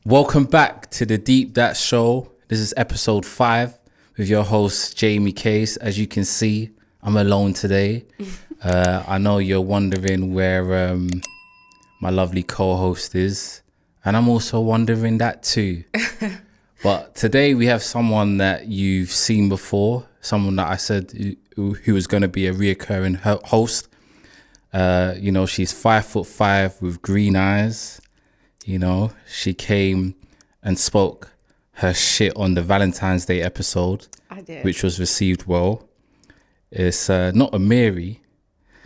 Welcome back to the Deep That Show. This is episode 5 with your host, Jamie Kase. As you can see, I'm alone today. I know you're wondering where my lovely co-host is. And I'm also wondering that too. But today we have someone that you've seen before. Someone that I said who was going to be a reoccurring host. She's 5'5" with green eyes. You know, she came and spoke her shit on the Valentine's Day episode. I did. Which was received well. It's not a Mary.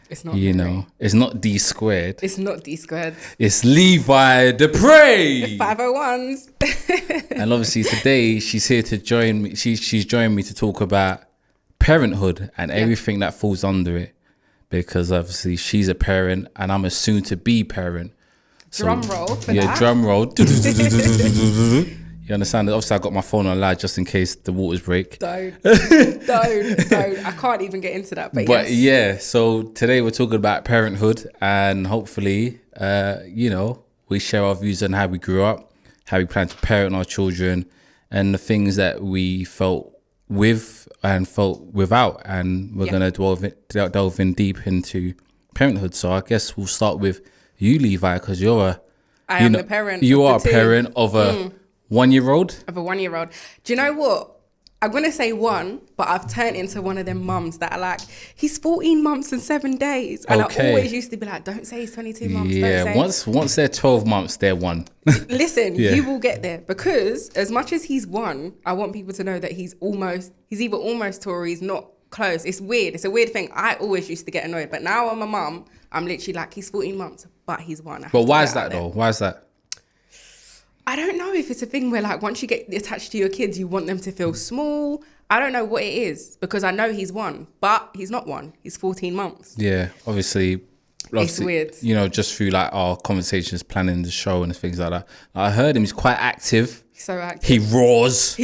It's not Mary. It's not D squared. It's not D squared. It's Levi Dupres. 501s. And obviously today she's here to join me. She's joined me to talk about parenthood and everything that falls under it. Because obviously she's a parent and I'm a soon to be parent. So, drum roll for that. Drum roll. You understand? Obviously, I got my phone on loud just in case the waters break. Don't. I can't even get into that. But yes. So today we're talking about parenthood and hopefully, we share our views on how we grew up, how we plan to parent our children, and the things that we felt with and felt without. And we're going to delve in deep into parenthood. So I guess we'll start with you, Levi, because you're I am the parent. You are a parent of a 1-year-old? Of a 1-year-old. Do you know what? I'm going to say one, but I've turned into one of them mums that are like, he's 14 months and 7 days. And I always used to be like, don't say he's 22 months. Yeah, once they're 12 months, they're 1. Listen, you will get there. Because as much as he's 1, I want people to know that he's either almost to or he's not close. It's weird. It's a weird thing. I always used to get annoyed. But now I'm a mum, I'm literally like, he's 14 months, but he's 1. But why is that though? Why is that? I don't know if it's a thing where like once you get attached to your kids, you want them to feel small. I don't know what it is because I know he's 1, but he's not 1. He's 14 months. Yeah, obviously it's weird. Just through like our conversations, planning the show and things like that. I heard him. He's quite active. So active. He roars.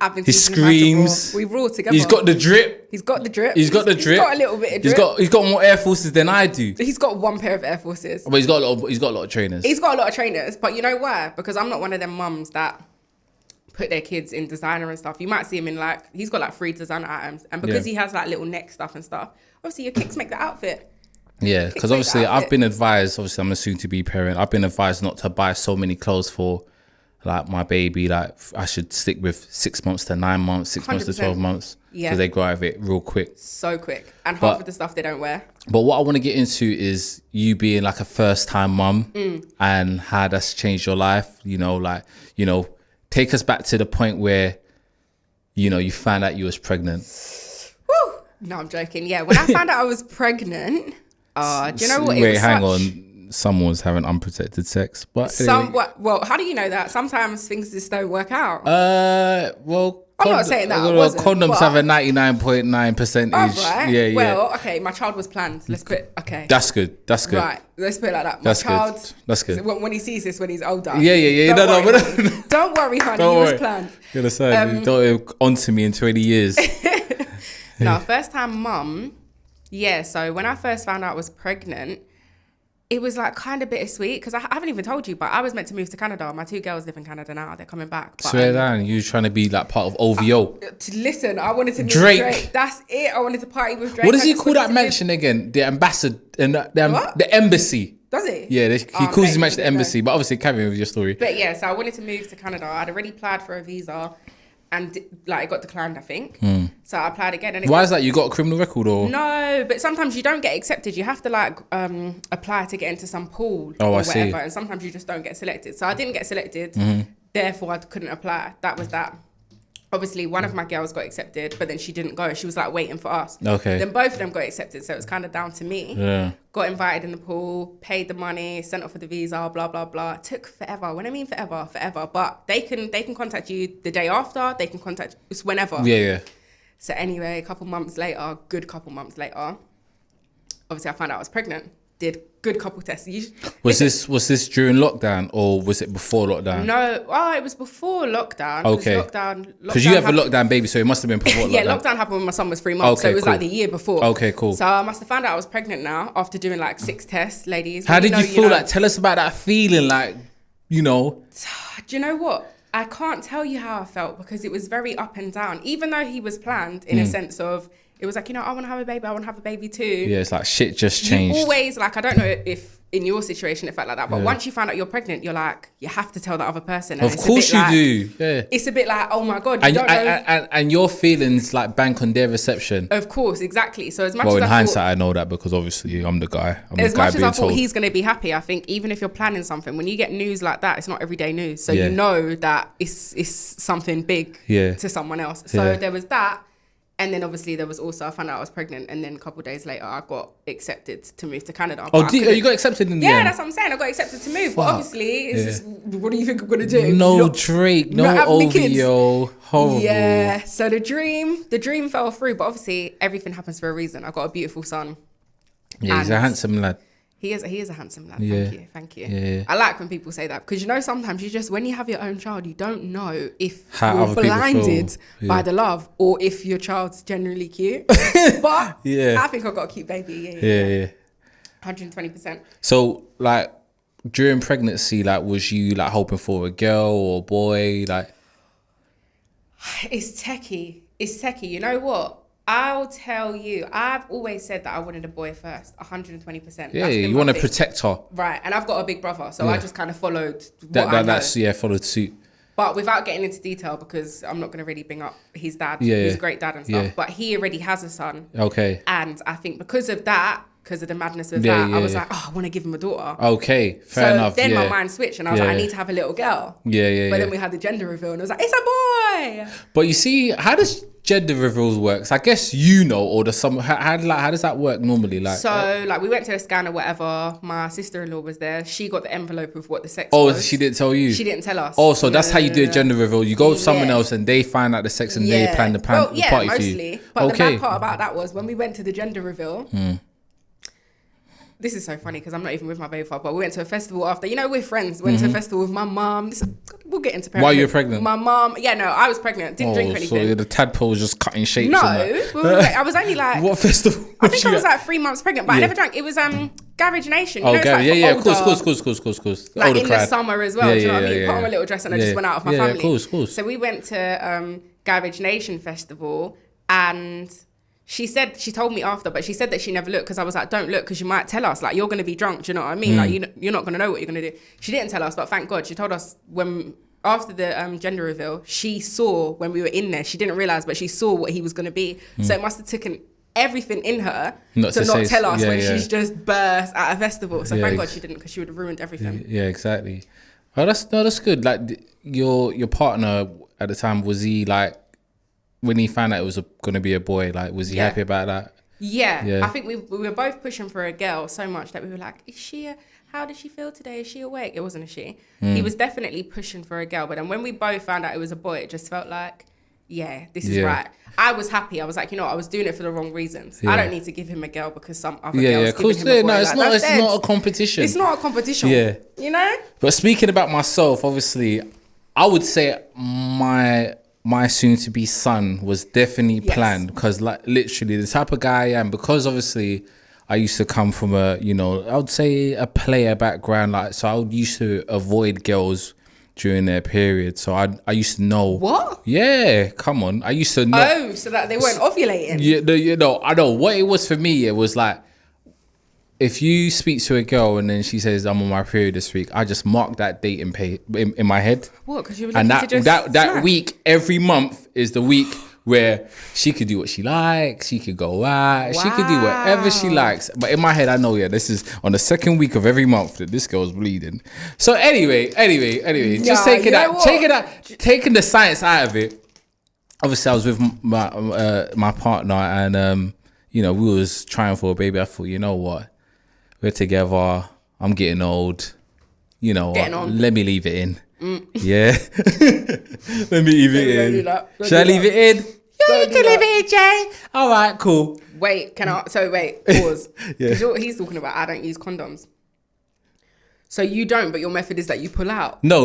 I've been he screams. We roar together. He's got the drip. He's got the drip. He's got a little bit of drip. He's got more Air Forces than I do. He's got 1 pair of Air Forces. But he's got a lot of trainers. He's got a lot of trainers. But you know why? Because I'm not one of them mums that put their kids in designer and stuff. You might see him in like, he's got like 3 designer items. And because he has like little neck stuff and stuff, obviously your kicks make the outfit. Yeah, because obviously I've been advised, obviously I'm a soon to be parent. I've been advised not to buy so many clothes for like my baby. Like I should stick with 6 months to 9 months, 6 months to 12 months. Yeah. Because they grow out of it real quick. So quick. And half of the stuff they don't wear. But what I want to get into is you being like a first time mum and how that's changed your life. Take us back to the point where, you found out you was pregnant. Woo! No, I'm joking. Yeah, when I found out I was pregnant, do you know what? Wait, hang on. Someone's having unprotected sex, but anyway. Well, how do you know that? Sometimes things just don't work out. I'm not saying that. Condoms have a 99.9 percentage. Right. Yeah. Well, okay, my child was planned. Let's put it. Okay. That's good. Right. Let's put it like that. That's good. When he sees this when he's older. Yeah. Don't worry, honey. It was planned. You're gonna say don't onto me in 20 years. No, first time mum. Yeah. So when I first found out I was pregnant, it was like kind of bittersweet because I haven't even told you, but I was meant to move to Canada. My 2 girls live in Canada now. They're coming back. But, swear down, you trying to be like part of OVO. Listen, I wanted to meet Drake. That's it. I wanted to party with Drake. What does he call that mansion again? The ambassador and the embassy. Does he? Yeah, he calls his mansion the embassy. But obviously, carry on with your story. But yeah, so I wanted to move to Canada. I'd already applied for a visa. And it got declined, I think. So I applied again. And why is that? You got a criminal record or? No, but sometimes you don't get accepted. You have to apply to get into some pool or whatever. See. And sometimes you just don't get selected. So I didn't get selected. Therefore, I couldn't apply. That was that. Obviously, one of my girls got accepted, but then she didn't go. She was like waiting for us. Okay. Then both of them got accepted. So it was kind of down to me. Yeah. Got invited in the pool, paid the money, sent off for the visa, blah, blah, blah. It took forever. When I mean forever. But they can contact you the day after. They can contact us whenever. Yeah. So anyway, a couple months later, obviously I found out I was pregnant. Did good couple tests. Was this during lockdown or was it before lockdown? No, it was before lockdown. Okay. Because you have a lockdown baby, so it must have been before lockdown. Yeah, lockdown happened when my son was 3 months, so it was like the year before. Okay, cool. So I must have found out I was pregnant now after doing like 6 tests, ladies. How did you feel? Like, tell us about that feeling. Like, you know? Do you know what? I can't tell you how I felt because it was very up and down. Even though he was planned in a sense of, it was like, you know, I want to have a baby. I want to have a baby too. Yeah, it's like shit just changed. You always, like, I don't know if in your situation it felt like that, but once you find out you're pregnant, you're like, you have to tell the other person. And of course you do. Yeah. It's a bit like, oh my God, you don't know. And your feelings like bank on their reception. Of course, exactly. So as much well, as in hindsight, I know that because obviously I'm the guy. As much as I thought he's going to be happy, I think even if you're planning something, when you get news like that, it's not everyday news. So you know that it's something big to someone else. So there was that. And then obviously there was also, I found out I was pregnant, and then a couple of days later I got accepted to move to Canada. Oh, you got accepted in the end? Yeah, that's what I'm saying. I got accepted to move. But obviously, it's just, what do you think I'm going to do? No Drake, no OVO, horrible. Yeah, so the dream fell through. But obviously everything happens for a reason. I got a beautiful son. Yeah, he's a handsome lad. He is a handsome lad. Yeah. Thank you. Yeah. I like when people say that because, you know, sometimes you just, when you have your own child, you don't know if how you're blinded by the love or if your child's generally cute. But I think I've got a cute baby. Yeah. 120%. So, like, during pregnancy, like, was you like hoping for a girl or a boy? Like, it's techie. You know what? I'll tell you, I've always said that I wanted a boy first, 120%. Yeah, you want to protect her. Right, and I've got a big brother, so I just kind of followed followed suit. But without getting into detail, because I'm not going to really bring up his dad. He's a great dad and stuff, but he already has a son. Okay. And I think because of that, because of the madness of that, I was like, I want to give him a daughter. Okay, fair enough. So then my mind switched and I was like, I need to have a little girl. But then we had the gender reveal and I was like, it's a boy. But you see, how does gender reveals work? I guess you know, or how does that work normally? Like, so like we went to a scan or whatever. My sister-in-law was there. She got the envelope of what the sex was. Oh, she didn't tell you? She didn't tell us. Oh, so that's how you do a gender reveal. You go with someone else and they find out the sex and they plan the party for you. But the bad part about that was when we went to the gender reveal. This is so funny because I'm not even with my baby father, but we went to a festival after. You know, we're friends. Went to a festival with my mom. We'll get into Parenthood. While you were pregnant? My mom. Yeah, no, I was pregnant. Didn't drink anything. So the tadpole was just cutting shapes. No, I was only like... What festival? I think I was like 3 months pregnant, but I never drank. It was Garage Nation. You know, Garage. Like Of course. Like in the summer as well. Do you know what I mean? Put on a little dress and I just went out with my family. Of course. So we went to Garage Nation Festival and... She told me after, but she said that she never looked because I was like, don't look because you might tell us. Like, you're going to be drunk. Do you know what I mean? Like, you're not going to know what you're going to do. She didn't tell us, but thank God. She told us after the gender reveal, she saw when we were in there. She didn't realise, but she saw what he was going to be. So it must have taken everything in her to not tell us when she's just burst at a festival. So thank God she didn't because she would have ruined everything. Yeah, exactly. Oh, that's good. Like, your partner at the time, was he like, when he found out it was going to be a boy, like, was he happy about that? Yeah. I think we were both pushing for a girl so much that we were like, how does she feel today? Is she awake? It wasn't a she. He was definitely pushing for a girl. But then when we both found out it was a boy, it just felt like, this is right. I was happy. I was like, I was doing it for the wrong reasons. I don't need to give him a girl because some other girl's giving him a boy. No, it's not a competition. It's not a competition. Yeah. You know? But speaking about myself, obviously, I would say my soon-to-be son was definitely planned because, like, literally the type of guy I am, because obviously I used to come from I would say a player background, like, so I used to avoid girls during their period. So I used to know. What? Yeah, come on. I used to know. Oh, so that they weren't ovulating. Yeah, I know. What it was for me, it was like, if you speak to a girl and then she says, I'm on my period this week, I just mark that date in my head. What? Because you were and that week, every month is the week where she could do what she likes. She could go out. Wow. She could do whatever she likes. But in my head, I know, this is on the second week of every month that this girl's bleeding. So anyway, just taking the science out of it. Obviously, I was with my partner and, we was trying for a baby. I thought, you know what? We're together. I'm getting old. Let me leave it in. Yeah. Let me leave it in. Should I leave it in? Yeah, you can leave it in, Jay. All right, cool. Wait, pause. Because he's talking about, I don't use condoms. So you don't, but your method is that you pull out? No.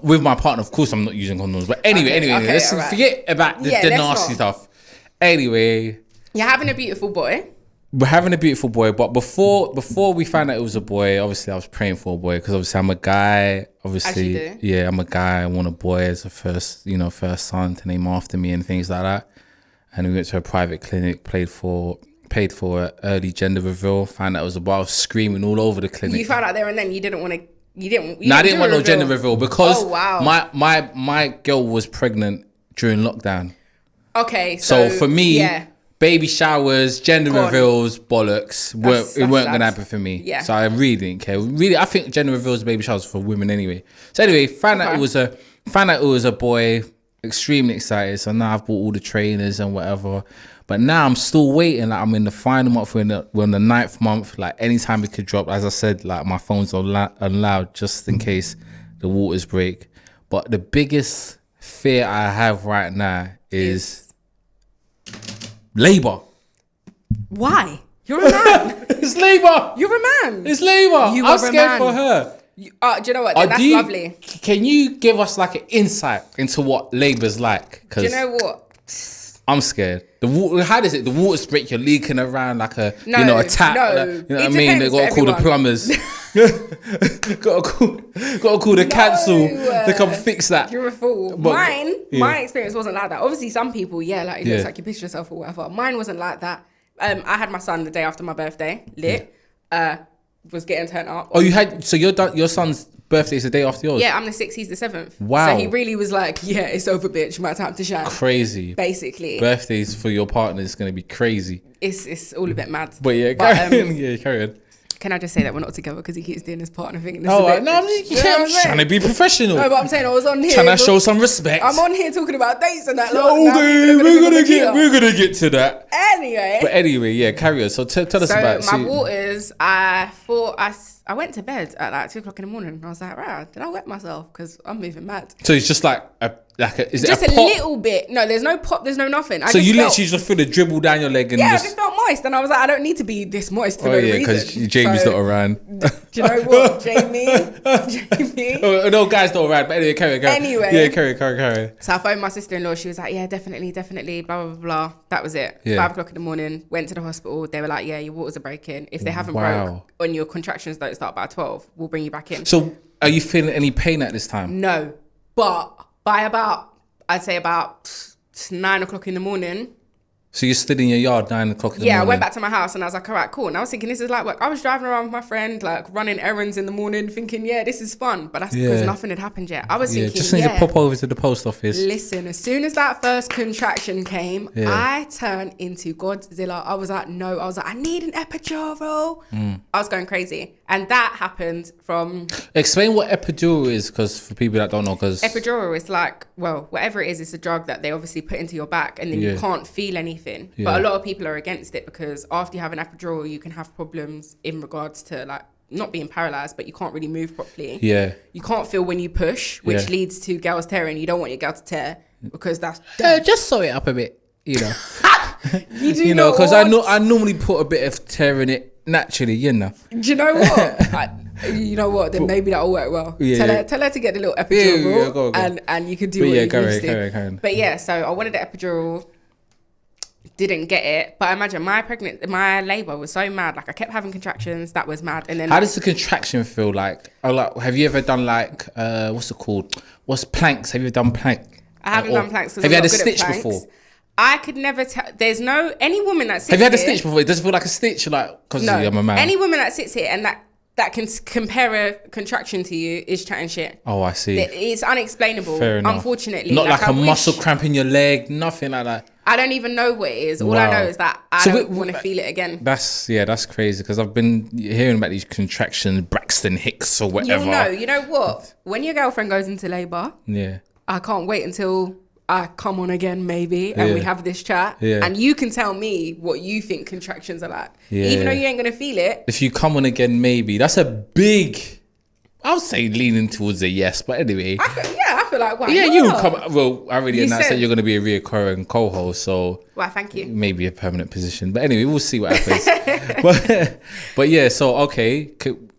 With my partner, of course, I'm not using condoms. But anyway, let's forget about the nasty stuff. Anyway. You're having a beautiful boy. we're having a beautiful boy, but before we found out it was a boy, obviously I was praying for a boy because obviously I'm a guy. Obviously, yeah, I'm a guy. I want a boy as a first son to name after me and things like that. And we went to a private clinic, paid for an early gender reveal. Found out it was a boy. I was screaming all over the clinic. You found out there and then you didn't want to. I didn't want no gender reveal because wow. my girl was pregnant during lockdown. Okay, so for me, baby showers, gender reveals, bollocks, weren't going to happen for me. Yeah. So I really didn't care. Really, I think gender reveals, baby showers for women anyway. So anyway, found out it was a boy. Extremely excited. So now I've bought all the trainers and whatever. But now I'm still waiting. Like I'm in the final month. We're in the 9th month. Like anytime it could drop. As I said, like my phone's on loud just in case the waters break. But the biggest fear I have right now is labor. Why? You're a man. It's labor. You're a man. It's labor. I'm scared for her. Do you know what? That's lovely. Can you give us like an insight into what labor's like? Do you know what? I'm scared. The water, how does it? The water's break. You're leaking around like a tap. No, like, you know what I mean? They gotta call the plumbers. gotta call the council to come fix that. You're a fool. My experience wasn't like that. Obviously, some people, it looks like you pissed yourself or whatever. Mine wasn't like that. I had my son the day after my birthday. Was getting turned up. Oh, you had your son's birthday is the day after yours? Yeah, I'm the 6th, he's the 7th. Wow. So he really was like, yeah, it's over, bitch. My time to shine. Crazy. Basically. Birthdays for your partner is going to be crazy. It's all a bit mad. But yeah, carry on. Can I just say that we're not together because he keeps doing his partner thing? I'm trying to be professional. No, but I'm saying I was on here. Trying to show some respect. I'm on here talking about dates and that. We're gonna get to that. Anyway, yeah, carry on. So tell us about it. So my waters, I went to bed at like 2 o'clock in the morning and I was like, right, did I wet myself? Because I'm moving mad. So it's just like is it just a pop? Little bit. No, there's no pop, there's no nothing. So you literally just feel the dribble down your leg and I just felt moist and I was like, I don't need to be this moist for no reason. because Jamie's not around. Do you know what, Jamie? No, guys not around. But anyway, carry on. Anyway. Yeah, carry on. So I phoned my sister-in-law. She was like, yeah, definitely, blah, blah, blah. That was it. Yeah. 5 o'clock in the morning, went to the hospital. They were like, yeah, your waters are breaking. If they haven't broke on your contractions don't start by 12, we'll bring you back in. So are you feeling any pain at this time? No. But by I'd say about 9 o'clock in the morning. So you stood in your yard 9 o'clock in the morning? Yeah, I went back to my house and I was like, all right, cool. And I was thinking, this is like work. I was driving around with my friend, like running errands in the morning, thinking, yeah, this is fun. But that's because nothing had happened yet. I was thinking, just need to pop over to the post office. Listen, as soon as that first contraction came, I turned into Godzilla. I was like, no. I was like, I need an epidural. I was going crazy. And that happened from... Explain what epidural is, because for people that don't know, because... Epidural is like, well, whatever it is, it's a drug that they obviously put into your back and then you can't feel anything. Yeah. But a lot of people are against it because after you have an epidural, you can have problems in regards to like not being paralyzed, but you can't really move properly. Yeah. You can't feel when you push, which leads to girls tearing. You don't want your girl to tear because that's... just sew it up a bit, you know. You know, because I normally put a bit of tear in it naturally, you know. Do you know what? You know what? Then maybe that'll work well. Yeah. Tell her to get the little epidural go. And you can do what you need to do. But yeah, so I wanted the epidural. Didn't get it, but imagine my labor was so mad. Like I kept having contractions. That was mad. And then how does the contraction feel like? Oh, like have you ever done like what's it called? What's planks? Have you ever done plank? I haven't done planks. Have you had a stitch before? I could never tell. There's no any woman that sits. Have you had a stitch before? It doesn't feel like a stitch, like because I'm a man. Any woman that sits here and that can compare a contraction to you is chatting shit. Oh, I see. It's unexplainable. Fair enough. Unfortunately, not like a muscle cramp in your leg, nothing like that. I don't even know what it is. All I know is that I don't want to feel it again. That's crazy because I've been hearing about these contractions, Braxton Hicks or whatever. You know what? When your girlfriend goes into labour, I can't wait until I come on again maybe and we have this chat and you can tell me what you think contractions are like. Even though you ain't going to feel it. If you come on again maybe, that's a big... I would say leaning towards a yes, but anyway. I feel like, why not? You come. Well, I already announced that you're going to be a reoccurring co-host, so... Well, thank you. Maybe a permanent position. But anyway, we'll see what happens. but yeah, so, okay.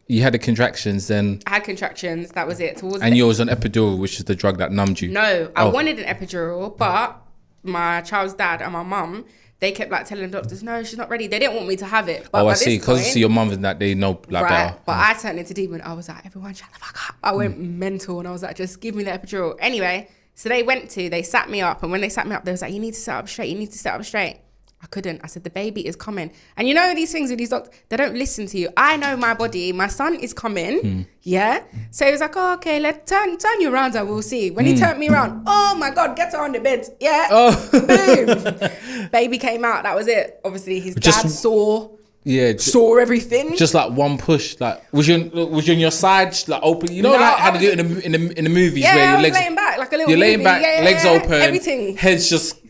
You had the contractions then? I had contractions. That was it. And you was on epidural, which is the drug that numbed you? No, I wanted an epidural, but my child's dad and my mum they kept like telling the doctors, no, she's not ready. They didn't want me to have it. But I see. Because your mum and that, they know like right, better. But I turned into demon. I was like, everyone shut the fuck up. I went mental and I was like, just give me the epidural. Anyway, so they sat me up. And when they sat me up, they was like, you need to sit up straight. You need to sit up straight. I couldn't. I said, the baby is coming. And you know these things with these doctors, they don't listen to you. I know my body. My son is coming. Yeah. So he was like, oh, okay, let's turn you around and we'll see. When he turned me around, oh my God, get her on the bed. Yeah. Oh. Boom. Baby came out. That was it. Obviously, his dad saw everything. Just like one push. Like, was you on your side, like open? You know, no, like how they do it in the movies where your legs laying back like a little. You're laying back, legs open, everything. Head's just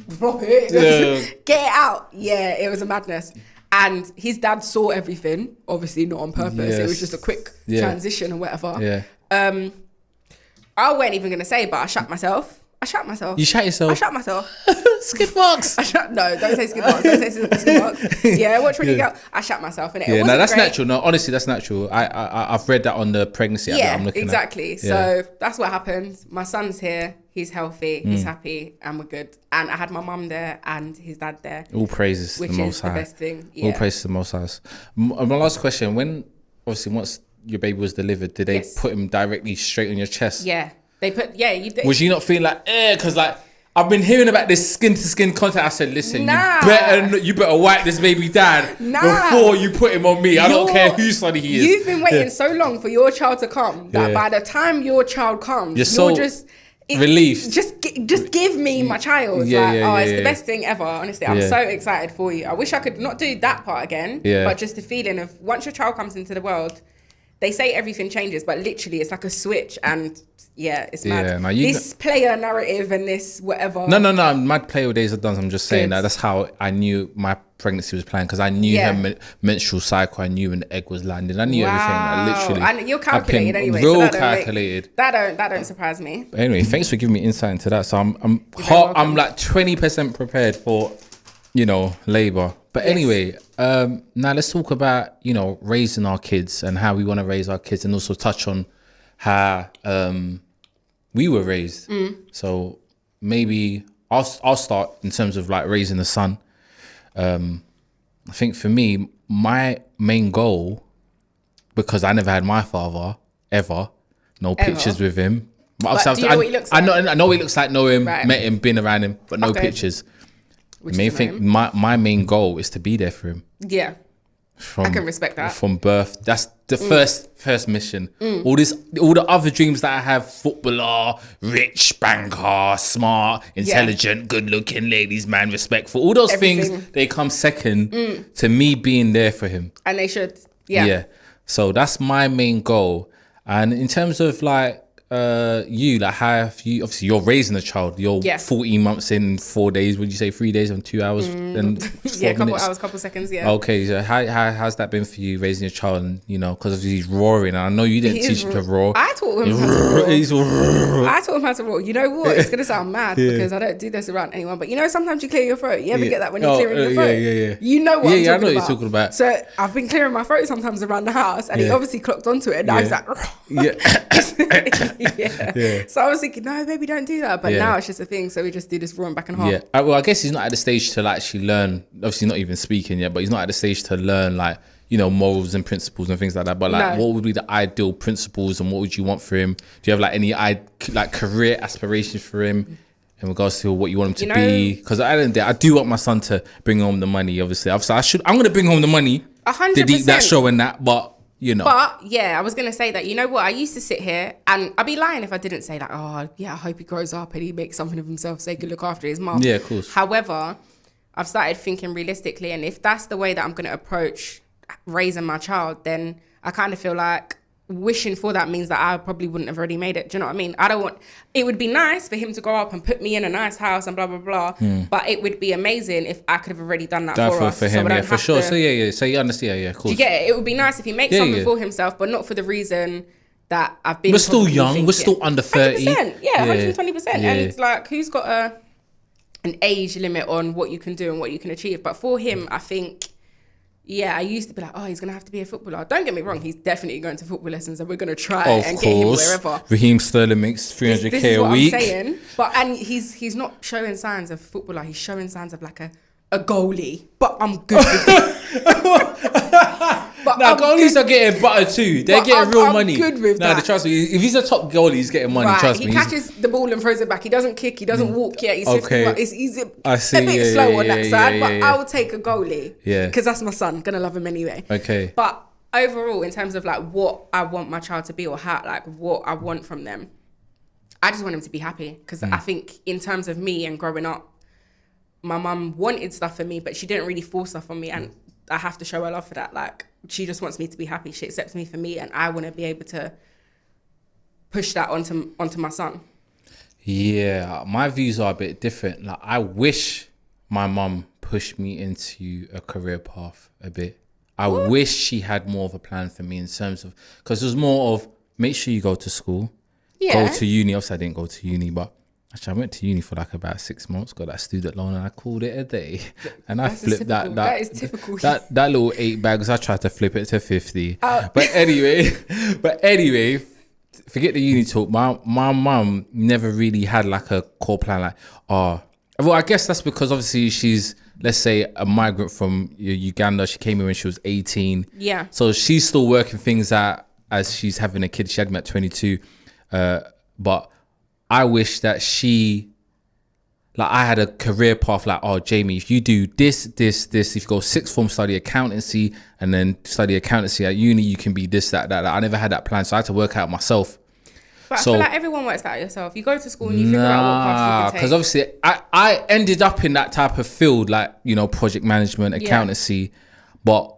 flop it, get it out. Yeah, it was a madness. And his dad saw everything, obviously not on purpose. Yes. It was just a quick transition or whatever. Yeah. I wasn't even gonna say, but I shut myself. You shut yourself? I shut myself. Skid marks. No, don't say skid marks. Don't say skid marks. Yeah, watch when you go. I shut myself in it. Yeah, no, that's great. Natural. No, honestly, that's natural. I've read that on the pregnancy app that I'm looking exactly. at. So that's what happened. My son's here. He's healthy. He's happy, and we're good. And I had my mum there and his dad there. All praises to the Most High. Which is the best thing. Yeah. All praises to the Most High. My last question: once your baby was delivered, did they put him directly straight on your chest? Yeah, they put. Yeah, you did. Was you not feeling like because like. I've been hearing about this skin to skin contact. I said, listen, you better wipe this baby dad before you put him on me. I don't care whose son he is. You've been waiting so long for your child to come that by the time your child comes, you're just relieved. Just give me my child. It's the best thing ever. Honestly, I'm so excited for you. I wish I could not do that part again, but just the feeling of once your child comes into the world, they say everything changes, but literally it's like a switch and it's mad. This player narrative and this whatever. No. My player days are done. I'm just saying that's how I knew my pregnancy was planned because I knew her menstrual cycle. I knew when the egg was landing. I knew everything. Literally. And you're calculated anyway. Real calculated. That don't surprise me. But anyway, thanks for giving me insight into that. So I'm like 20% prepared for, labor. But anyway, now let's talk about, raising our kids and how we want to raise our kids and also touch on how we were raised. So maybe I'll start in terms of like raising a son. I think for me, my main goal, because I never had my father ever, pictures with him. But do you know what he looks like? I know what he looks like, know him, met him, been around him, but no pictures. My main goal is to be there for him. Yeah. I can respect that. From birth. That's the first mission. All the other dreams that I have, footballer, rich, banker, smart, intelligent, good looking, ladies man, respectful. All those things, they come second to me being there for him. And they should. Yeah. So that's my main goal. And in terms of like you, like how have you, obviously you're raising a child, you're 14 months in 4 days, would you say 3 days and 2 hours and 4 minutes? Couple seconds, Okay, so how's that been for you raising your child? And because obviously he's roaring, and I know you didn't teach him to roar. I taught him how to roar. I taught him how to roar. You know what? It's gonna sound mad because I don't do this around anyone, but sometimes you clear your throat. You ever get that when you're clearing your throat? Yeah. You know what I'm talking about. I know what you're talking about. So I've been clearing my throat sometimes around the house, and he obviously clocked onto it, and I was like, So I was thinking, no, baby, don't do that. But now it's just a thing. So we just do this roaring back and half. Well, I guess he's not at the stage to actually learn. Obviously, not even speaking yet, but he's not at the stage to learn like morals and principles and things like that. But like, what would be the ideal principles and what would you want for him? Do you have like any career aspirations for him in regards to what you want him to be? Because I do want my son to bring home the money. Obviously, I'm going to bring home the money. 100%. To deep that show and that, but. But I was going to say that, you know what, I used to sit here and I'd be lying if I didn't say like, I hope he grows up and he makes something of himself so he can look after his mum. Yeah, of course. However, I've started thinking realistically, and if that's the way that I'm going to approach raising my child, then I kind of feel like wishing for that means that I probably wouldn't have already made it. Do you know what I mean? It would be nice for him to grow up and put me in a nice house and blah, blah, blah. But it would be amazing if I could have already done that for us. For him, for sure. So so you understand, of course. Do you get it? It would be nice if he makes something for himself, but not for the reason that I've been. We're still young. Thinking. We're still under 30. 100%, 120%. And it's like, who's got an age limit on what you can do and what you can achieve? But for him, I think Yeah, I used to be like, oh, he's going to have to be a footballer. Don't get me wrong, he's definitely going to football lessons and we're going to try and get him wherever. Raheem Sterling makes 300k this is a what week. I'm saying. And he's not showing signs of footballer. He's showing signs of like a goalie. But I'm good with that. Goalies are getting butter too. They're getting real money. I'm good with that. Trust me. If he's a top goalie, he's getting money. Right. Trust me. He catches the ball and throws it back. He doesn't kick. He doesn't walk yet. He's okay. He's a bit slow on that side. But I will take a goalie. Yeah. Because that's my son. Gonna love him anyway. Okay. But overall, in terms of like what I want my child to be or how, like what I want from them, I just want him to be happy. Because I think in terms of me and growing up, my mum wanted stuff for me, but she didn't really force stuff on me. And I have to show her love for that. Like, she just wants me to be happy. She accepts me for me, and I want to be able to push that onto my son. Yeah, my views are a bit different. Like, I wish my mum pushed me into a career path a bit. I wish she had more of a plan for me in terms of, because it was more of, make sure you go to school, go to uni. Obviously, I didn't go to uni, but actually, I went to uni for like about 6 months, got that student loan, and I called it a day. And I flipped that. That is typical. That little 8 bags, I tried to flip it to 50. But anyway, forget the uni talk. My mum never really had like a core plan. Like, well, I guess that's because obviously she's, let's say, a migrant from Uganda. She came here when she was 18. Yeah. So she's still working things out as she's having a kid. She had me at 22. But I wish that I had a career path like, oh, Jamie, if you do this, if you go sixth form, study accountancy, and then study accountancy at uni, you can be this, that. I never had that plan, so I had to work out myself. But I feel like everyone works that out yourself. You go to school and you figure out what path you can take. Because obviously, I ended up in that type of field, like, project management, accountancy, but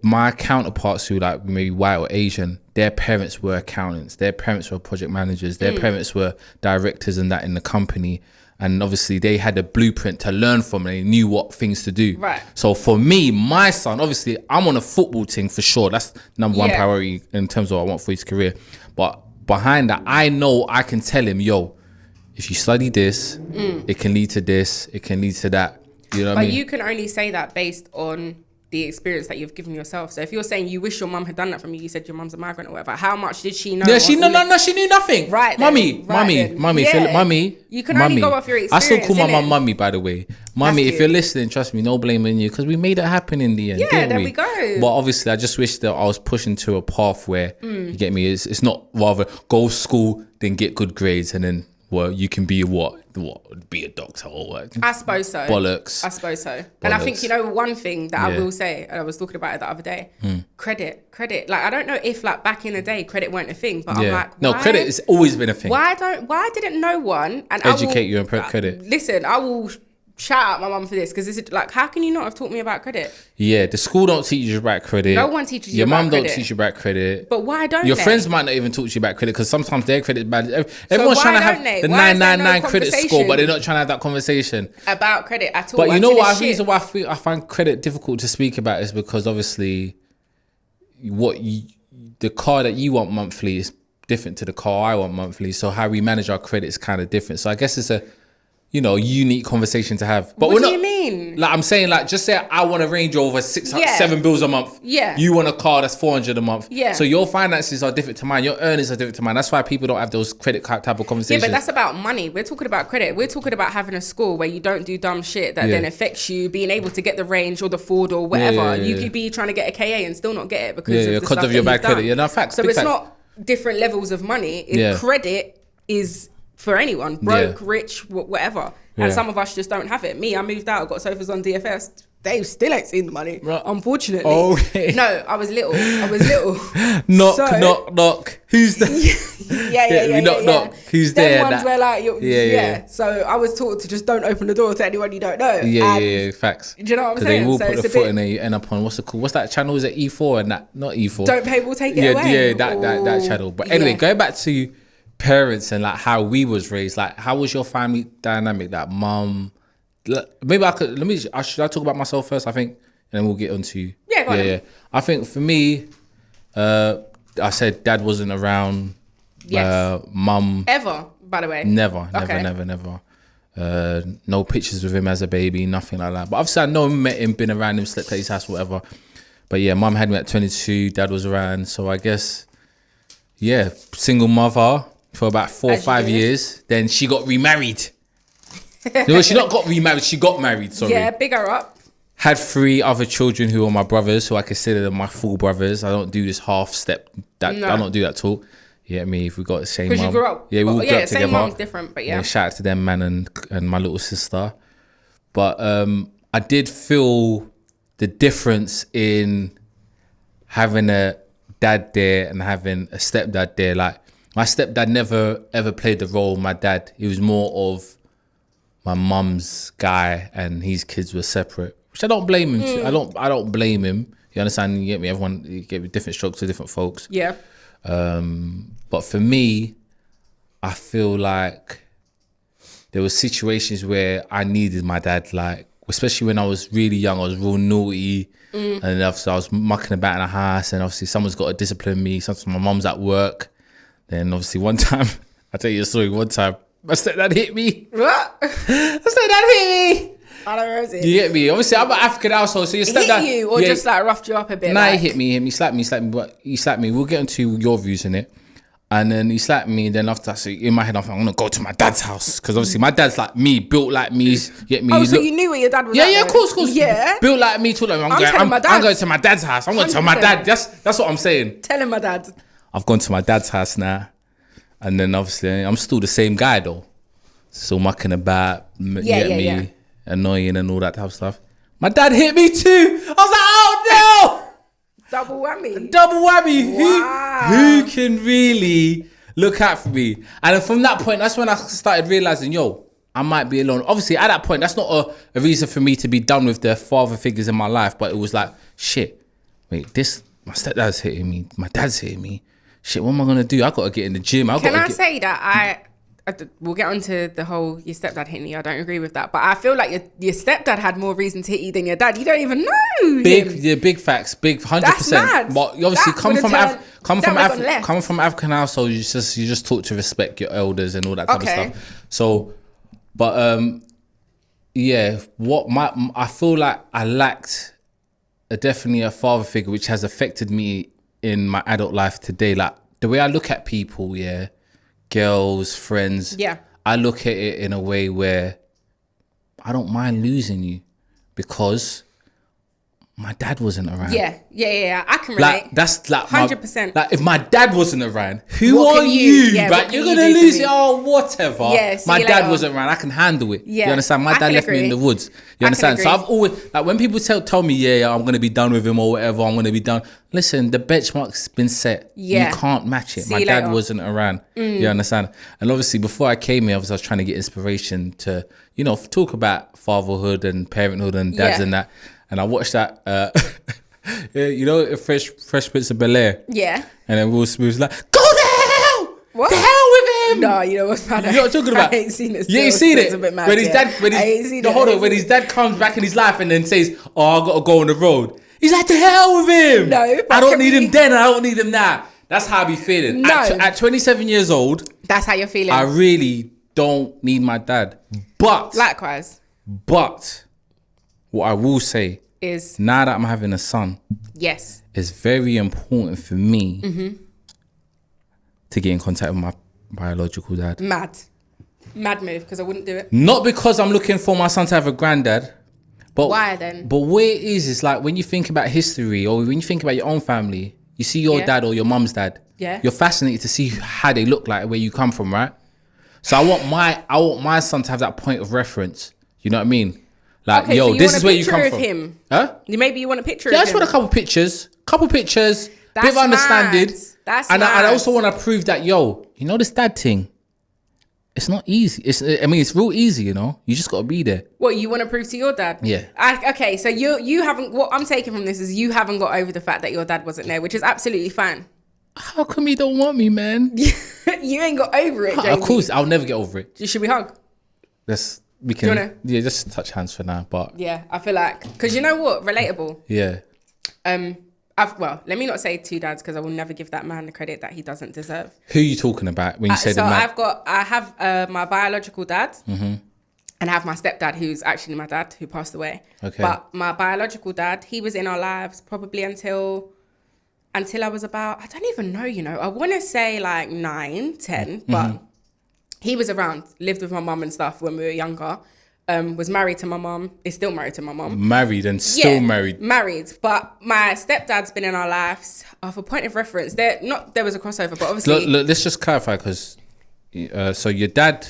my counterparts who like maybe white or Asian, their parents were accountants, their parents were project managers, their parents were directors and that in the company. And obviously they had a blueprint to learn from. They knew what things to do. Right. So for me, my son, obviously I'm on a football team for sure. That's number one priority in terms of what I want for his career. But behind that, I know I can tell him, yo, if you study this, it can lead to this, it can lead to that. You know what I mean? But you can only say that based on the experience that you've given yourself. So if you're saying you wish your mum had done that for me, you said your mum's a migrant or whatever, how much did she know? Yeah, she knew nothing. Right, mummy. Yeah. Mummy. You can only go off your experience. I still call my mum mummy, by the way. Mummy, if you're listening, trust me, no blaming you, because we made it happen in the end. Yeah, there we go. But obviously, I just wish that I was pushing to a path where you get me. It's not rather go to school, then get good grades, and then you can be be a doctor or what? I suppose so. Bollocks. I suppose so. And I think, one thing that I will say, and I was talking about it the other day, credit. Like, I don't know if like back in the day, credit weren't a thing, but I'm like, no, credit has always been a thing. Why didn't no one educate you on credit? Listen, I will shout out my mum for this, because this is like, how can you not have taught me about credit? Yeah, the school don't teach you about credit. No one teaches you about credit. Your mum don't teach you about credit. But why don't your they? friends might not even talk to you about credit, because sometimes their credit is bad. Everyone's trying to have the 999 credit score, but they're not trying to have that conversation about credit at all. But you know what? The reason why I find credit difficult to speak about is because obviously the car that you want monthly is different to the car I want monthly. So how we manage our credit is kind of different. So I guess it's a unique conversation to have. But what do you mean? Like, I'm saying, like, just say I want a Range Rover 7 bills a month. Yeah. You want a car that's 400 a month. Yeah. So your finances are different to mine. Your earnings are different to mine. That's why people don't have those credit card type of conversations. Yeah, but that's about money. We're talking about credit. We're talking about having a score where you don't do dumb shit that then affects you being able to get the Range or the Ford or whatever. You could be trying to get a KA and still not get it because of your bad credit. Yeah, no, facts. So it's not different levels of money. Credit is for anyone, broke, rich, whatever. And some of us just don't have it. Me, I moved out, got sofas on DFS. They still ain't seen the money, unfortunately. Okay. No, I was little. Knock. Who's there? Knock. Who's there? Ones where like, So I was taught to just don't open the door to anyone you don't know. Yeah, facts. Do you know what I'm saying? They will put the foot in there, you end up on, what's that channel? Is it E4 and that? Not E4. Don't pay, we'll take it away. Yeah, that channel. But anyway, going back to parents and like how we was raised, like how was your family dynamic? That mum, maybe should I talk about myself first? I think, and then we'll get on to you. Yeah. I think for me, I said dad wasn't around. Yes. Mum ever, by the way. Never. No pictures with him as a baby, nothing like that. But obviously I know him, met him, been around him, slept at his house, whatever. But yeah, mum had me at 22, dad was around. So I guess, yeah, single mother for about 4 or 5 years. Then she got remarried. No, she not got remarried, she got married, sorry. Yeah, big her up. Had 3 other children who are my brothers, who I consider them my full brothers. I don't do this half step. I don't do that talk. You get me? If we got the same mum. Because you grew up. Yeah, we all grew up same together. mum's different, but yeah. Shout out to them, man, and my little sister. But I did feel the difference in having a dad there and having a stepdad there. Like, my stepdad never ever played the role of my dad. He was more of my mum's guy, and his kids were separate, which I don't blame him. I don't blame him. You understand? You get me? Everyone, you get me, different strokes to different folks. Yeah. But for me, I feel like there were situations where I needed my dad, like, especially when I was really young. I was real naughty, and obviously I was mucking about in the house, and obviously someone's got to discipline me. Sometimes my mum's at work. Then obviously one time, I'll tell you a story. One time, my stepdad hit me. What? My stepdad hit me. I don't know. You get me? Obviously, I'm an African household, so your stepdad hit you or just like roughed you up a bit? Nah, he hit me. He slapped me. But he slapped me. We'll get into your views in it. And then he slapped me. And then after that, so in my head, I'm gonna go to my dad's house, because obviously my dad's like me, built like me. You get me? Oh, so you knew where your dad was? Yeah, of course. Yeah, built like me, too. Like, I'm going to my dad's house. I'm going to tell my dad. That's what I'm saying. Telling my dad. I've gone to my dad's house now, and then obviously I'm still the same guy though. Still mucking about, annoying and all that type of stuff. My dad hit me too. I was like, oh no! Double whammy. Wow. Who can really look out for me? And then from that point, that's when I started realizing, yo, I might be alone. Obviously, at that point, that's not a reason for me to be done with the father figures in my life. But it was like, shit, wait, my stepdad's hitting me. My dad's hitting me. Shit, what am I going to do? I got to get in the gym. Can I say that we'll get onto the whole your stepdad hitting you. I don't agree with that, but I feel like your stepdad had more reason to hit you than your dad. You don't even know him. Big facts, big 100%. That's mad. But obviously, coming from African household, you just taught to respect your elders and all that type of stuff. So, but yeah, I feel like I lacked definitely a father figure, which has affected me in my adult life today. Like the way I look at people, girls, friends. Yeah. I look at it in a way where I don't mind losing you because my dad wasn't around. Yeah. I can relate. Like, that's like 100%. Like, if my dad wasn't around, who are you? Yeah, right? You're going to lose it. Oh, whatever. Yeah, my dad wasn't around. I can handle it. Yeah. You understand? My dad left me in the woods. You understand? So I've always, like, when people tell me, yeah, I'm going to be done with him or whatever, I'm going to be done. Listen, the benchmark's been set. Yeah. You can't match it. My dad wasn't around. You understand? And obviously, before I came here, I was trying to get inspiration to, talk about fatherhood and parenthood and dads and that. And I watched that, Fresh Prince of Bel-Air. Yeah. And then Will Smith's like, go to hell! What? To hell with him! No, you know what's bad? You know what I'm talking about? I ain't seen it. You ain't seen it? It's a bit mad, when his dad, when his dad comes back in his life and then says, oh, I got to go on the road. He's like, to hell with him! No. I don't need him then, I don't need him now. That's how I be feeling. No. At 27 years old. That's how you're feeling. I really don't need my dad. But. Likewise. But. What I will say is now that I'm having a son, yes, it's very important for me to get in contact with my biological dad. Mad move, because I wouldn't do it. Not because I'm looking for my son to have a granddad, but why then? But where it is like when you think about history or when you think about your own family, you see your dad or your mum's dad. Yeah, you're fascinated to see how they look like, where you come from, right? So I want my son to have that point of reference. You know what I mean? Like, okay, yo, so this is where you come from. Him. Huh? Maybe you want a picture of him. Yeah, I just want a couple pictures, bit of understanding. That's and I also want to prove that, yo, this dad thing, it's not easy. It's real easy, You just got to be there. What, you want to prove to your dad? Yeah. Okay, so you haven't, what I'm taking from this is you haven't got over the fact that your dad wasn't there, which is absolutely fine. How come you don't want me, man? You ain't got over it, Jamie. Of course, I'll never get over it. Should we hug? We can, just touch hands for now, but yeah, I feel like, because you know what, relatable. Yeah. Let me not say two dads, because I will never give that man the credit that he doesn't deserve. Who are you talking about when you say the man? I have my biological dad, and I have my stepdad, who's actually my dad, who passed away. Okay. But my biological dad, he was in our lives probably until I was about, I don't even know, you know. I want to say like 9, 10, but he was around, lived with my mum and stuff when we were younger. Was married to my mum, is still married to my mum. Married and still married. Married. But my stepdad's been in our lives. For point of reference, there was a crossover, but obviously... Look, let's just clarify, because so your dad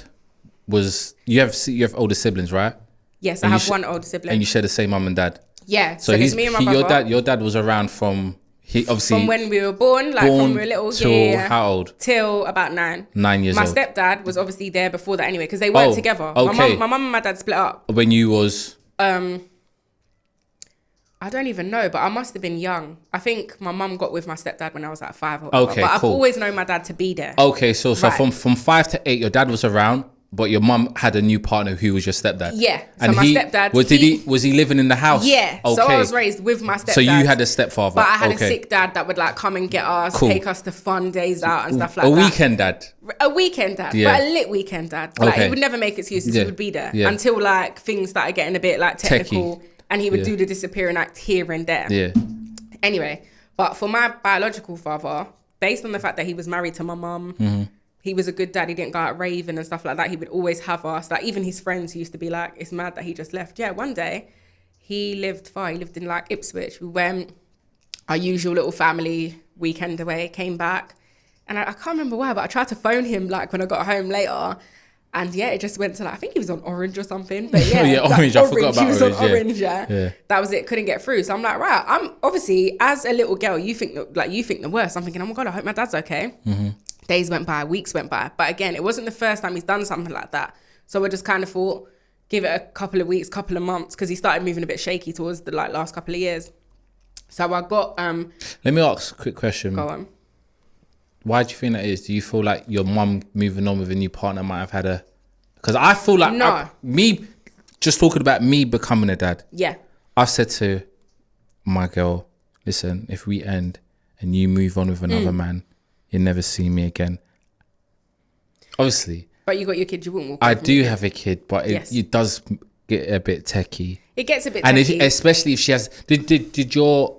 was... You have older siblings, right? Yes, I have one older sibling. And you share the same mum and dad? Yeah, so there's me and my brother. Your dad was around from... From when we were born, like from we were little. Till how old? Till about 9. 9 years old. My stepdad was obviously there before that anyway, because they weren't together. Okay. My mum and my dad split up. When you was... I don't even know, but I must have been young. I think my mum got with my stepdad when I was like 5 or whatever. Okay, but I've cool. always known my dad to be there. Okay, so from 5 to 8, your dad was around, but your mum had a new partner who was your stepdad. Yeah. And so my stepdad... Was he living in the house? Yeah. Okay. So I was raised with my stepdad. So you had a stepfather. But I had a sick dad that would like come and get us, take us to fun days out and stuff like that. A weekend dad. A weekend dad. Yeah. But a lit weekend dad. Like he would never make excuses. He would be there until like things started getting a bit like technical. Techie. And he would do the disappearing act here and there. Yeah. Anyway, but for my biological father, based on the fact that he was married to my mum, he was a good dad. He didn't go out raving and stuff like that. He would always have us. Like even his friends used to be like, it's mad that he just left. Yeah, one day he lived far. He lived in like Ipswich. We went our usual little family weekend away, came back. And I can't remember why, but I tried to phone him like when I got home later. And yeah, it just went to like, I think he was on Orange or something. But yeah, Orange. I forgot about Orange. He was on Orange, yeah. That was it. Couldn't get through. So I'm like, right. I'm obviously, as a little girl, you think the worst. I'm thinking, oh my God, I hope my dad's okay. Days went by, weeks went by. But again, it wasn't the first time he's done something like that. So I just kind of thought, give it a couple of weeks, couple of months, because he started moving a bit shaky towards the like last couple of years. So I got... Let me ask a quick question. Go on. Why do you think that is? Do you feel like your mum moving on with a new partner might have had a... Because I feel like just talking about me becoming a dad. Yeah. I've said to my girl, listen, if we end and you move on with another man, you'll never see me again. Obviously. But you got your kid, you wouldn't walk I do have a kid, but it does get a bit techie. It gets a bit techie. And especially if she has... Did your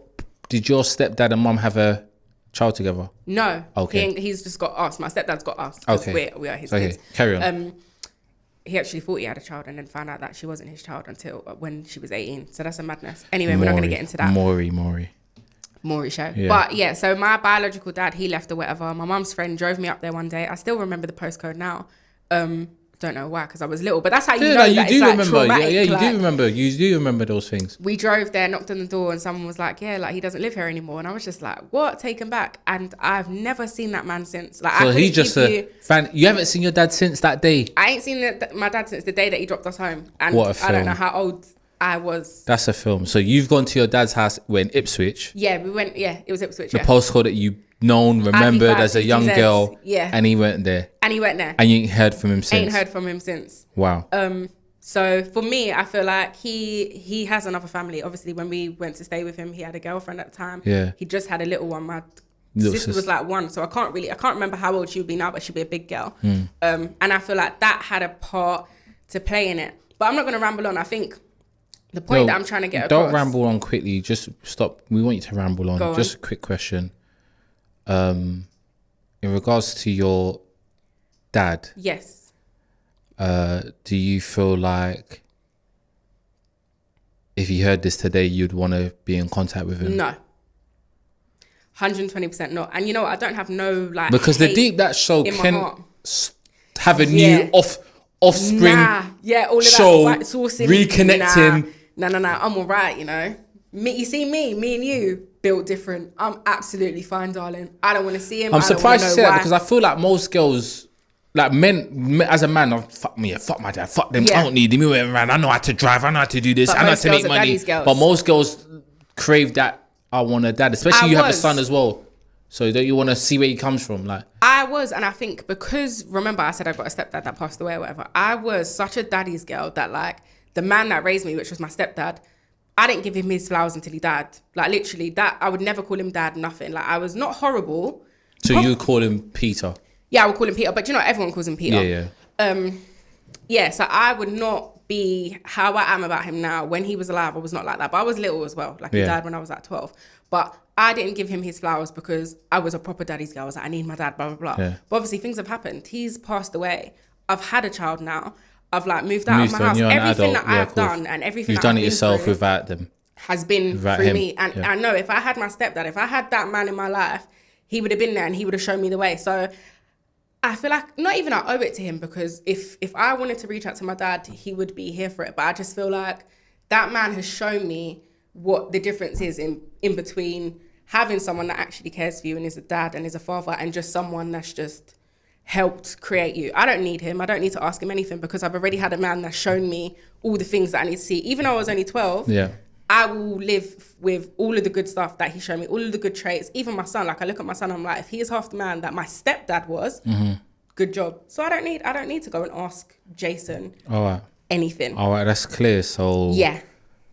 stepdad and mum have a child together? No. Okay. He's just got us. My stepdad's got us. Okay. We are his kids. Carry on. He actually thought he had a child and then found out that she wasn't his child until when she was 18. So that's a madness. Anyway, we're not going to get into that. Maury show. Yeah. But yeah, so my biological dad, he left or whatever. My mum's friend drove me up there one day. I still remember the postcode now. Don't know why, because I was little, but that's how you know that it's like traumatic. Yeah, you do remember those things. We drove there, knocked on the door, and someone was like, yeah, like he doesn't live here anymore. And I was just like, what? Taken back. And I've never seen that man since. Like, so he's just a fan. You haven't seen your dad since that day? I ain't seen my dad since the day that he dropped us home. And what a film. I don't know how old I was. That's a film. So you've gone to your dad's house when Ipswich. Yeah, we went. Yeah, it was Ipswich. The postcode that you remembered as a young girl. Yeah. And he went there. And you ain't heard from him since. Wow. So for me, I feel like he has another family. Obviously, when we went to stay with him, he had a girlfriend at the time. Yeah. He just had a little one. My sister was like 1, so I can't remember how old she would be now, but she'd be a big girl. And I feel like that had a part to play in it. But I'm not going to ramble on. I think the point that I'm trying to get across... Don't ramble on quickly. Just stop. We want you to ramble on. Just a quick question. In regards to your dad... Yes. Do you feel like if you heard this today, you'd want to be in contact with him? No. 120% not. And you know what? I don't have no like... Because the Deep That show can have a new offspring all of show, that sourcing, reconnecting. No, I'm all right, you know. Me and you built different. I'm absolutely fine, darling. I don't want to see him. I'm surprised you say that because I feel like most girls, like men, as a man, fuck my dad, fuck them. I don't need him. I know how to drive. I know how to do this. I know how to make money. But most girls crave that. I want a dad, especially you have a son as well. So don't you want to see where he comes from? Like I was, and I think because remember I said I got a stepdad that passed away or whatever. I was such a daddy's girl that like the man that raised me, which was my stepdad, I didn't give him his flowers until he died. Like literally, that I would never call him dad. Nothing. Like I was not horrible. So you call him Peter? Yeah, I would call him Peter, but you know everyone calls him Peter. Yeah. So I would not be how I am about him now. When he was alive, I was not like that. But I was little as well. Like, he died when I was like 12. But I didn't give him his flowers because I was a proper daddy's girl. I was like, I need my dad, blah, blah, blah. Yeah. But obviously, things have happened. He's passed away. I've had a child now. I've like moved out of my house. Everything that I've done and everything you've done it yourself without them has been through me. And I know if I had my stepdad, if I had that man in my life, he would have been there and he would have shown me the way. So I feel like not even I owe it to him, because if I wanted to reach out to my dad, he would be here for it. But I just feel like that man has shown me what the difference is in between having someone that actually cares for you and is a dad and is a father, and just someone that's just helped create you. I don't need him. I don't need to ask him anything, because I've already had a man that's shown me all the things that I need to see. Even though I was only 12, I will live with all of the good stuff that he showed me, all of the good traits. Even my son, like I look at my son, I'm like, if he is half the man that my stepdad was, good job. So I don't need to go and ask Jason anything. All right, that's clear. So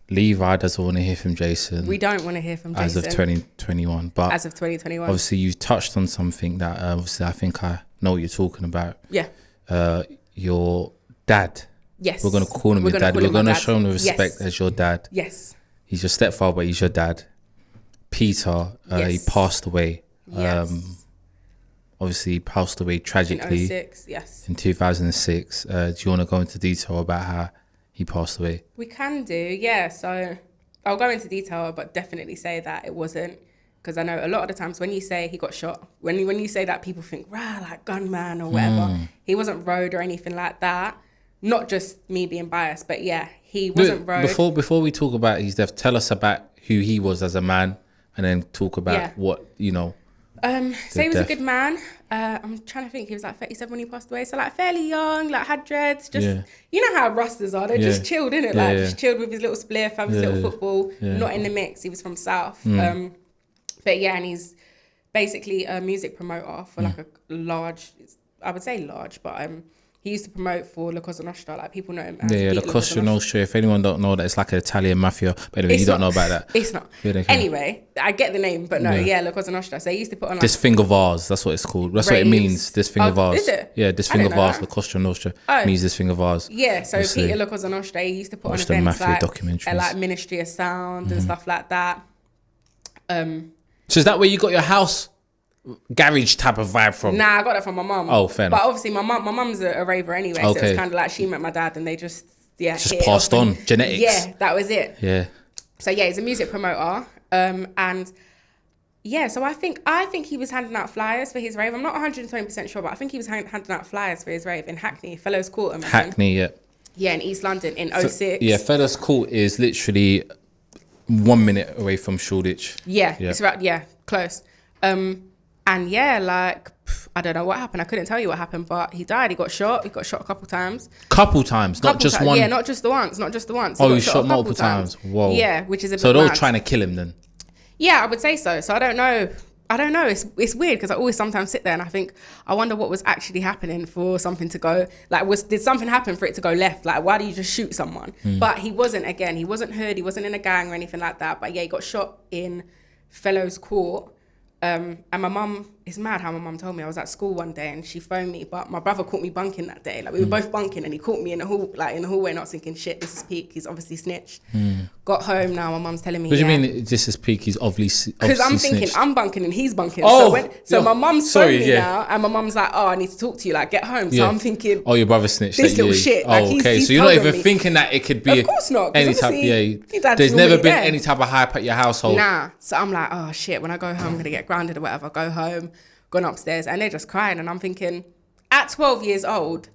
Levi doesn't want to hear from Jason. We don't want to hear from Jason. As of 2021. But as of 2021. Obviously, you touched on something that obviously I think I know what you're talking about. Yeah. Your dad. Yes. We're going to call him your dad. We're going to show him the respect as your dad. Yes. He's your stepfather, but he's your dad. Peter, he passed away. Yes. Obviously, he passed away tragically. In 2006, yes. In 2006. Do you want to go into detail about how he passed away? We can do, yeah. So I'll go into detail, but definitely say that it wasn't, because I know a lot of the times when you say he got shot, when you say that, people think, like gunman or whatever. He wasn't road or anything like that. Not just me being biased, but yeah, he wasn't road. Before we talk about his death, tell us about who he was as a man, and then talk about what, you know. So he was a good man. I'm trying to think, he was like 37 when he passed away. So like fairly young, like had dreads, just, you know how Rastas are, they're just chilled, innit? Like just chilled with his little spliff, have his little football, not in the mix. He was from South. But yeah, and he's basically a music promoter for like a large, I would say large, but he used to promote for La Cosa Nostra, like people know him as La Cosa Nostra. If anyone don't know that, it's like an Italian mafia. But anyway, you don't know about that. It's not. Anyway, I get the name, but no, La Cosa Nostra. So he used to put on like... This Finger Vase, that's what it's called. That's raves. What it means, This Finger Vase. Is it? Yeah, This Finger Vase, La Cosa Nostra means This Finger Vase. Yeah, so Peter La Cosa Nostra, he used to put on events like Ministry of Sound and stuff like that. So is that where you got your house garage type of vibe from? Nah, I got that from my mum. Oh, fair enough. But obviously my mum's a raver anyway, so it's kind of like she met my dad and they just passed on genetics. Yeah, that was it. Yeah. So yeah, he's a music promoter, and yeah, so I think he was handing out flyers for his rave. I'm not 120% sure, but I think he was handing out flyers for his rave in Hackney, Fellows Court. Hackney, yeah, in East London in 06. Yeah, Fellows Court is literally 1 minute away from Shoreditch. Yeah, it's right. Yeah, close. And yeah, like, I don't know what happened. I couldn't tell you what happened, but he died. He got shot. He got shot a couple times. Not just one? Yeah, not just the once. He shot multiple times. Whoa. Yeah, which is a bit So they were mad. trying to kill him then? Yeah, I would say so. So I don't know. It's weird, because I always sometimes sit there and I think, I wonder what was actually happening for something to go, like, did something happen for it to go left? Like, why do you just shoot someone? But he wasn't hood. He wasn't in a gang or anything like that. But yeah, he got shot in Fellows Court. And my mum, it's mad how my mum told me. I was at school one day and she phoned me, but my brother caught me bunking that day. Like, we were both bunking and he caught me in the hallway, not thinking, shit, this is peak. He's obviously snitched. Got home now, my mum's telling me. What do you mean this is peak? He's obviously because I'm thinking I'm bunking and he's bunking. So my mum's phoned me now and my mum's like, I need to talk to you, like, get home. So I'm thinking, your brother snitched. This little shit. Like, okay. So you're not even thinking that it could be. Of course not. Any type. There's never been any type of hype at your household. Nah. So I'm like, oh shit. When I go home, I'm gonna get grounded or whatever. Go home, gone upstairs, and they're just crying. And I'm thinking, at 12 years old,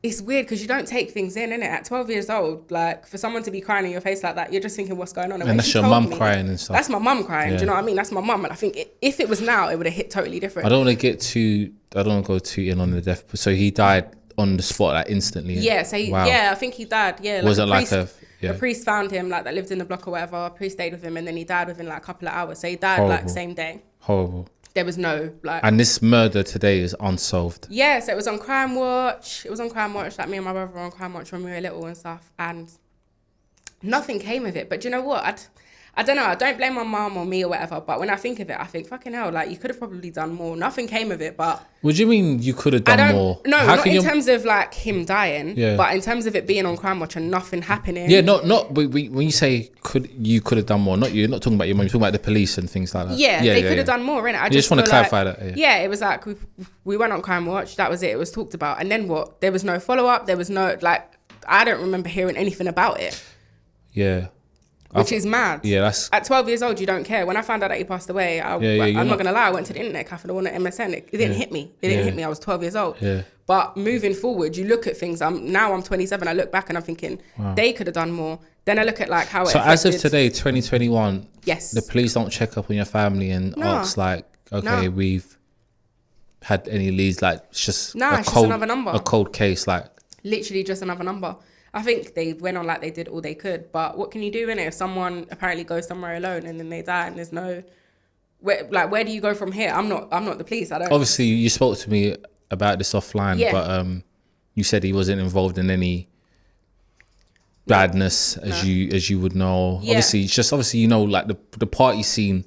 it's weird because you don't take things in, innit? At 12 years old, like, for someone to be crying in your face like that, you're just thinking, what's going on? And that's your mum crying and stuff. That's my mum crying. Do you know what I mean? That's my mum. And I think if it was now, it would have hit totally different. I don't want to go too in on the death. So he died on the spot, like, instantly. Yeah. So I think he died. Yeah. Was it like a priest found him, like, that lived in the block or whatever. A priest stayed with him, and then he died within like a couple of hours. So he died like same day. Horrible. There was no, like... And this murder today is unsolved. Yeah, so it was on Crime Watch. It was on Crime Watch, like, me and my brother were on Crime Watch when we were little and stuff, and nothing came of it. But do you know what? I don't know. I don't blame my mum or me or whatever. But when I think of it, I think, fucking hell, like, you could have probably done more. Nothing came of it, but... What do you mean you could have done more? No, not in terms of, like, him dying, yeah. but in terms of it being on Crime Watch and nothing happening. Yeah, not when you say you could have done more, not talking about your mum, you're talking about the police and things like that. Yeah, they could have done more, innit? I just want to clarify that. Yeah, it was like, we went on Crime Watch, that was it, it was talked about. And then what? There was no follow-up, there was no, like, I don't remember hearing anything about it. Yeah. Which is mad. Yeah, that's... At 12 years old, you don't care. When I found out that he passed away, I'm not going to lie, I went to the internet cafe, I went to MSN. It didn't hit me. It didn't hit me. I was 12 years old. Yeah. But moving forward, you look at things. Now I'm 27. I look back and I'm thinking, they could have done more. Then I look at like how it affected... as of today, 2021, yes, the police don't check up on your family and ask like, okay, we've had any leads, like it's just it's just another number. A cold case, like... Literally just another number. I think they went on like they did all they could, but what can you do in it if someone apparently goes somewhere alone and then they die and there's no, where do you go from here? I'm not the police. I don't. Obviously, you spoke to me about this offline, but you said he wasn't involved in any badness as you would know. Yeah. Obviously, it's just you know, like the party scene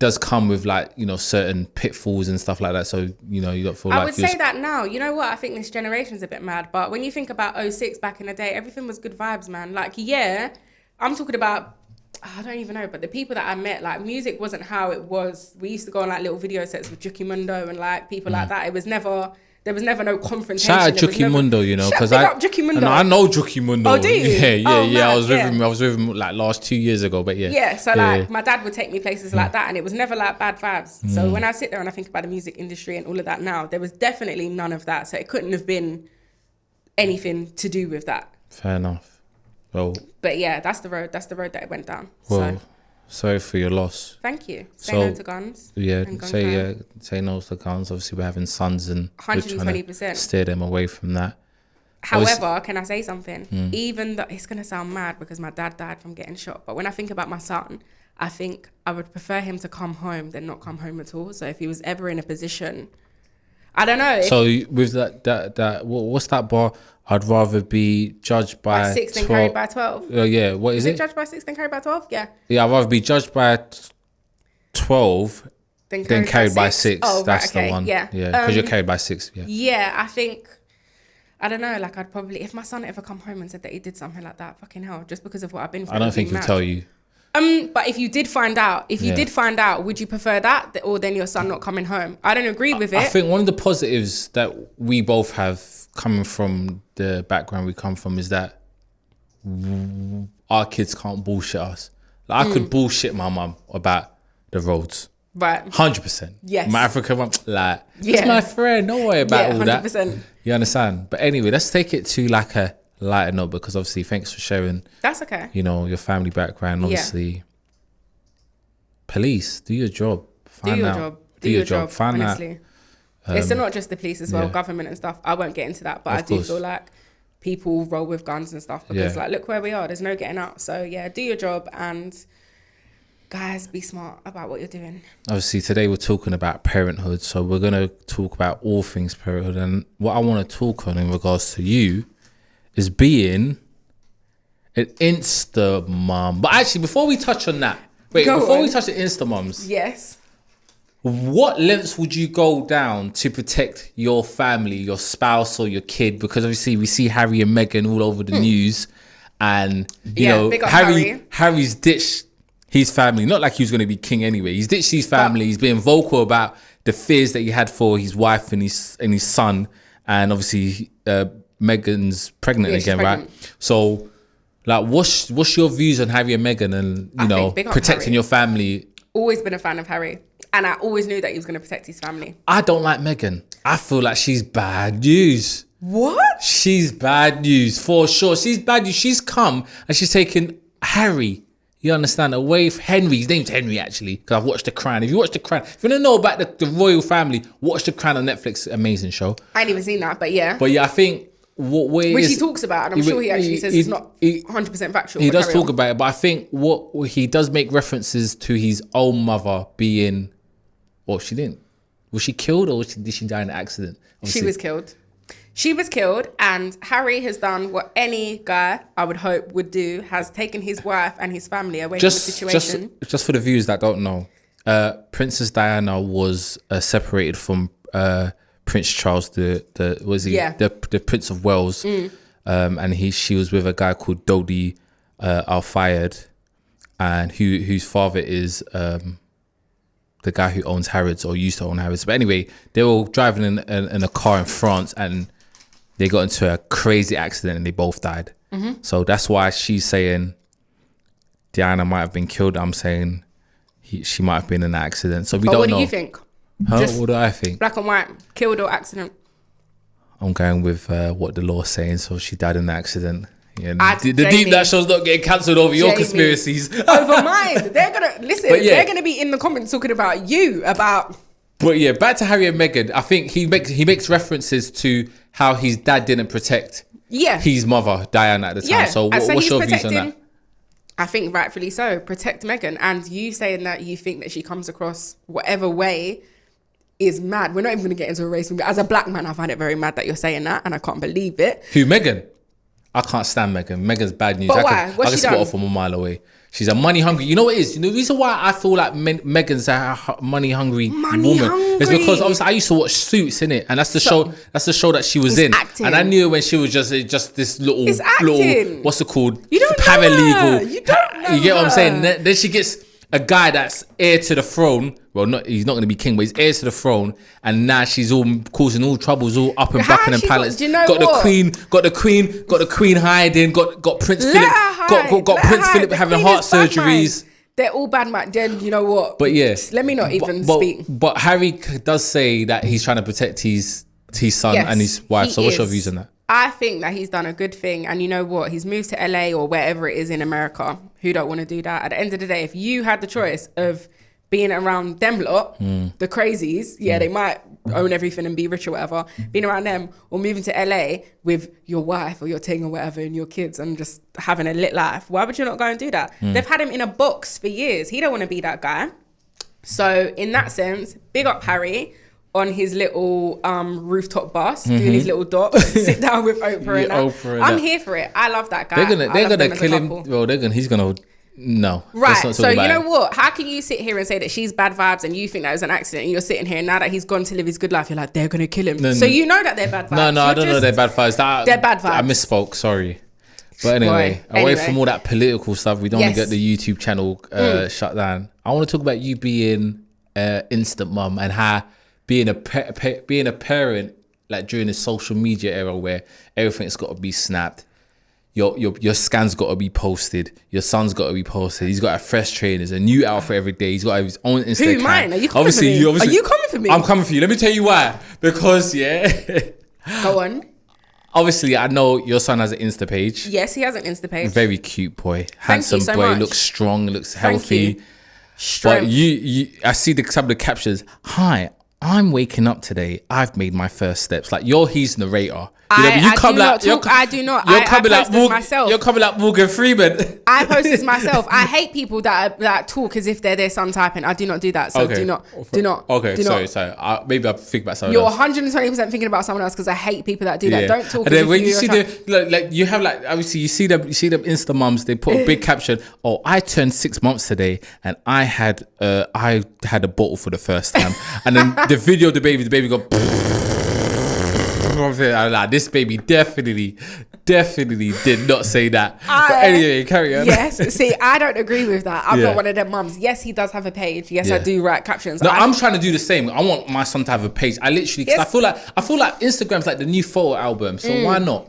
does come with like, you know, certain pitfalls and stuff like that. So, you know, you don't feel like... I would say that now. You know what? I think this generation's a bit mad. But when you think about 06 back in the day, everything was good vibes, man. Like, yeah, I'm talking about... I don't even know, but the people that I met, like, music wasn't how it was. We used to go on like little video sets with Juki Mundo and like people like that. It was never... There was never no confrontation. Shout out Juki Mundo, you know, because I know Juki Mundo. Oh, do you? Yeah. I was with him like last 2 years ago, but yeah. Yeah, so like my dad would take me places like that, and it was never like bad vibes. So when I sit there and I think about the music industry and all of that now, there was definitely none of that. So it couldn't have been anything to do with that. Fair enough. Well, but yeah, that's the road that it went down. Well, sorry for your loss. Thank you. Say no to guns. Yeah, say no to guns. Obviously, we're having sons and 120% steer them away from that. However, can I say something? Even though it's gonna sound mad because my dad died from getting shot, but when I think about my son, I think I would prefer him to come home than not come home at all. So if he was ever in a position, I don't know. So with that, what's that bar? I'd rather be judged by 6 than carried by 12. Yeah, what is it? Judged by 6 than carried by 12? Yeah. Yeah, I'd rather be judged by 12 than carried by 6. Oh, that's right, okay. the one. Yeah. Because you're carried by 6. Yeah. Yeah, I think, I don't know, like I'd probably, if my son ever come home and said that he did something like that, fucking hell, just because of what I've been through. I don't think he'll tell you. But if you did find out, would you prefer that or then your son not coming home? I don't agree with it. I think one of the positives that we both have coming from the background we come from is that our kids can't bullshit us. Like I could bullshit my mum about the roads. Right. 100%. Yes. My African mum, like, it's my friend. Don't worry about all 100%. That. You understand? But anyway, let's take it to like a lighter note because obviously thanks for sharing. That's okay. You know, your family background. Obviously, police, do your job. Do your job. Find honestly. It's not just the police as well, government and stuff. I won't get into that, but I do feel like people roll with guns and stuff because like, look where we are. There's no getting out. So yeah, do your job and guys, be smart about what you're doing. Obviously, today we're talking about parenthood. So we're going to talk about all things parenthood. And what I want to talk on in regards to you is being an Insta mom. But actually, before we touch on that, we touch the Insta moms. Yes. What lengths would you go down to protect your family, your spouse or your kid? Because obviously we see Harry and Meghan all over the news. And, you know, Harry's ditched his family. Not like he was going to be king anyway. He's ditched his family. He's being vocal about the fears that he had for his wife and his son. And obviously Meghan's pregnant again, right? So, like, what's your views on Harry and Meghan and, you know, protecting your family? Always been a fan of Harry. And I always knew that he was going to protect his family. I don't like Meghan. I feel like she's bad news. What? She's bad news, for sure. She's bad news. She's come and she's taken Harry, you understand, away from Henry. His name's Henry, actually, because I've watched The Crown. If you watch The Crown, if you want to know about the royal family, watch The Crown on Netflix. Amazing show. I ain't even seen that, but yeah. But yeah, I think... Which he talks about, and I'm sure he actually says it's not 100% factual. He does talk about it, but I think what he does make references to his own mother being... Well, she didn't. Was she killed or did she die in an accident? Obviously, she was killed. She was killed, and Harry has done what any guy, I would hope, would do, has taken his wife and his family away from the situation. Just for the viewers that don't know, Princess Diana was separated from Prince Charles, the Prince of Wales, and she was with a guy called Dodi Al-Fayed, and whose father is the guy who owns Harrods or used to own Harrods. But anyway, they were driving in a car in France, and they got into a crazy accident and they both died. So that's why she's saying Diana might have been killed. I'm saying she might have been in an accident. So we don't know. What do you think? What do I think? Black and white, killed or accident? I'm going with what the law's saying. So she died in an accident. Yeah, the deep that show's not getting cancelled over your conspiracies. Over mine. They're gonna listen. They're gonna be in the comments talking about you about. But yeah, back to Harry and Meghan. I think he makes references to how his dad didn't protect his mother Diana at the time. Yeah. So what's your views on that? I think rightfully so. Protect Meghan, and you saying that you think that she comes across whatever way is mad. We're not even gonna get into a race. As a black man, I find it very mad that you're saying that, and I can't believe it. Who, Meghan? I can't stand Meghan. Meghan's bad news. But why? I can spot her from a mile away. She's a money hungry. You know what it is? The reason why I feel like Meghan's a money hungry woman is because obviously I used to watch Suits, innit? And that's the show. That's the show that she was in. Acting. And I knew her when she was just this little what's it called? You don't paralegal. Know her. You don't know You get her. what I'm saying? Then she gets a guy that's heir to the throne. Well, he's not going to be king, but he's heir to the throne. And now she's all causing all troubles, all up and Buckingham Palace. Got the queen hiding. Got Prince Philip. Got Prince Philip having heart surgeries. They're all bad, man. Then you know what? But yeah, let me not even speak. But Harry does say that he's trying to protect his son and his wife. So what's your views on that? I think that he's done a good thing, and you know what? He's moved to LA or wherever it is in America. Who don't want to do that? At the end of the day, if you had the choice of being around them lot, the crazies, they might own everything and be rich or whatever, being around them, or moving to LA with your wife or your ting or whatever and your kids and just having a lit life, why would you not go and do that? They've had him in a box for years. He don't want to be that guy. So in that sense, big up Harry on his little rooftop bus, doing his little dots, sit down with Oprah and that. I'm here for it. I love that guy. They're gonna kill him. Well, he's gonna. No. Right. So you know what? How can you sit here and say that she's bad vibes and you think that was an accident, and you're sitting here and now that he's gone to live his good life, you're like, they're gonna kill him. So you know that they're bad vibes. No, I don't know they're bad vibes. They're bad vibes. I misspoke. Sorry. But anyway, away from all that political stuff, we don't want to get the YouTube channel shut down. I want to talk about you being instant mum and how being a parent, like during the social media era where everything's got to be snapped. Your scan's got to be posted. Your son's got to be posted. He's got a fresh trainers, a new outfit every day. He's got his own Instagram. Who, mine? Are you coming for me? Are you coming for me? I'm coming for you. Let me tell you why. Because, Go on. Obviously, I know your son has an Insta page. Yes, he has an Insta page. Very cute boy. Handsome boy. Much. Looks strong. Looks healthy. But I see some of the captions. Hi, I'm waking up today. I've made my first steps. Like his narrator. I do not. You're coming like Morgan Freeman. I post this myself. I hate people that talk as if they're their son typing. I do not do that. So do not. Okay, sorry. Maybe I think about someone else. You're 120% thinking about someone else because I hate people that do that. Don't talk. And then when you see obviously you see them Insta mums. They put a big caption. Oh, I turned 6 months today, and I had a bottle for the first time. And then the video, the baby go. Like, this baby definitely did not say that. But anyway, carry on. Yes, see, I don't agree with that. I'm not one of them mums. Yes, he does have a page. Yes, I do write captions. No, I'm trying to do the same. I want my son to have a page. I literally, because I feel like Instagram's like the new photo album. So why not?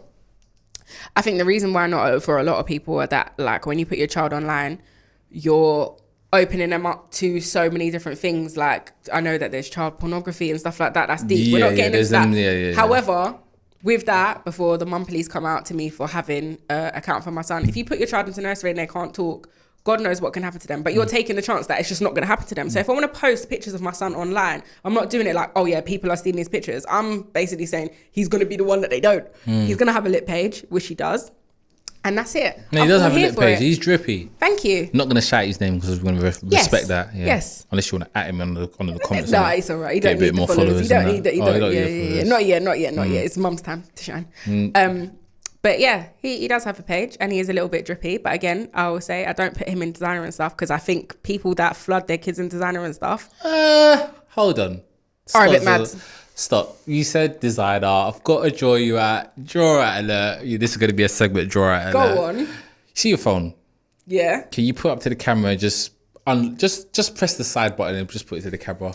I think the reason why not for a lot of people are that, like, when you put your child online, you're opening them up to so many different things. Like, I know that there's child pornography and stuff like that. That's deep. We're not getting into that. However, with that, before the mum police come out to me for having an account for my son, if you put your child into nursery and they can't talk, God knows what can happen to them. But you're taking the chance that it's just not going to happen to them. So if I want to post pictures of my son online, I'm not doing it like, oh yeah, people are stealing his pictures. I'm basically saying he's going to be the one that they don't. He's going to have a lit page, which he does. And that's it. No, he does have a lit page. He's drippy. Thank you. I'm not going to shout his name because we're going to respect that. Yeah. Yes. Unless you want to at him on the comments. No, it's all right. You don't need more followers. You don't need that. Yeah. Not yet. It's mum's time to shine. But yeah, he does have a page and he is a little bit drippy. But again, I will say I don't put him in designer and stuff because I think people that flood their kids in designer and stuff. Hold on. Are a bit mad. Stop. You said designer. I've got to draw you out. Draw out alert. This is going to be a segment. Draw out alert. Go on. See your phone. Yeah. Can you put up to the camera and just press the side button and just put it to the camera?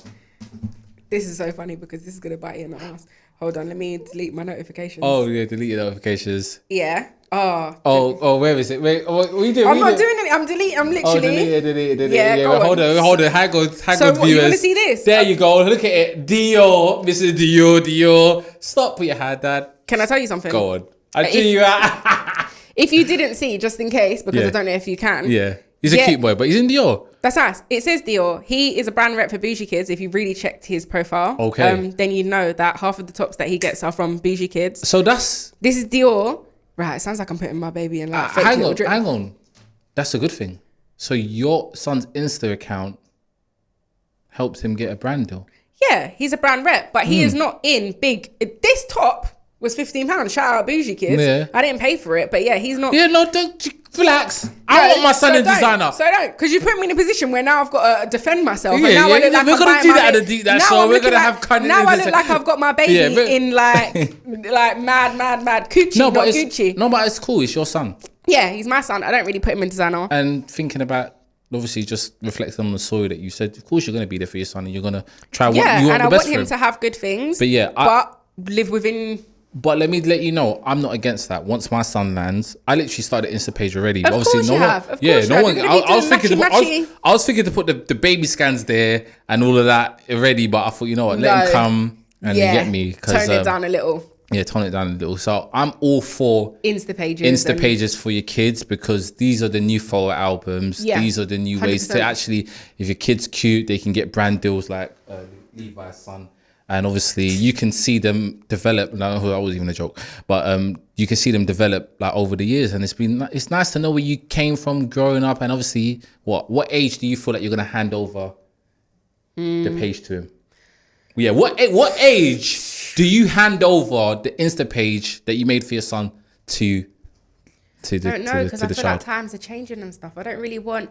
This is so funny because this is going to bite you in the ass. Hold on, let me delete my notifications. Oh, yeah, delete your notifications. Yeah. Where is it? Wait, what are you doing? I'm not doing it. I'm literally. Delete. Yeah, hold on. Hang on, so viewers. You want to see this? There you go. Look at it. Dior. Mrs. Dior. Stop, put your hand down. Can I tell you something? Go on. I'll tell you out. If you didn't see, just in case, because I don't know if you can. Yeah. He's a cute boy, but he's in Dior. That's nice. It says Dior. He is a brand rep for Bougie Kids. If you really checked his profile, then you know that half of the tops that he gets are from Bougie Kids. So this is Dior. Right. It sounds like I'm putting my baby in like fake little drip. Hang on. That's a good thing. So your son's Insta account helps him get a brand deal. Yeah, he's a brand rep, but he is not in big. This top was £15. Shout out Bougie Kids. Yeah. I didn't pay for it, but yeah, he's not. Yeah, no, don't relax. I want my son in designer. So don't, because you put me in a position where now I've got to defend myself. Yeah, and now I look like we're gonna do that at the deep that show. We're gonna have kind of. Now I look like I've got my baby in like mad Gucci, not Gucci. No, but it's cool. It's your son. Yeah, he's my son. I don't really put him in designer. And thinking about. Obviously, just reflecting on the story that you said. Of course, you're going to be there for your son, and you're going to try what you want the best for him. Yeah, and I want him to have good things. But yeah, but live within. But let me let you know, I'm not against that. Once my son lands, I literally started Insta page already. Of obviously, course you have. I was thinking to put the baby scans there and all of that already, but I thought, you know what, let him come and get me. Tone it down a little. Yeah, tone it down a little. So I'm all for Insta pages for your kids because these are the new photo albums. Yeah, these are the new 100%. Ways to actually, if your kid's cute, they can get brand deals like Levi's son. And obviously you can see them develop. No, that was even a joke, but you can see them develop like over the years, and it's nice to know where you came from growing up. And obviously, what age do you feel like you're gonna hand over the page to him? Yeah, what age do you hand over the Insta page that you made for your son to the child? I don't know, because I feel like times are changing and stuff. I don't really want.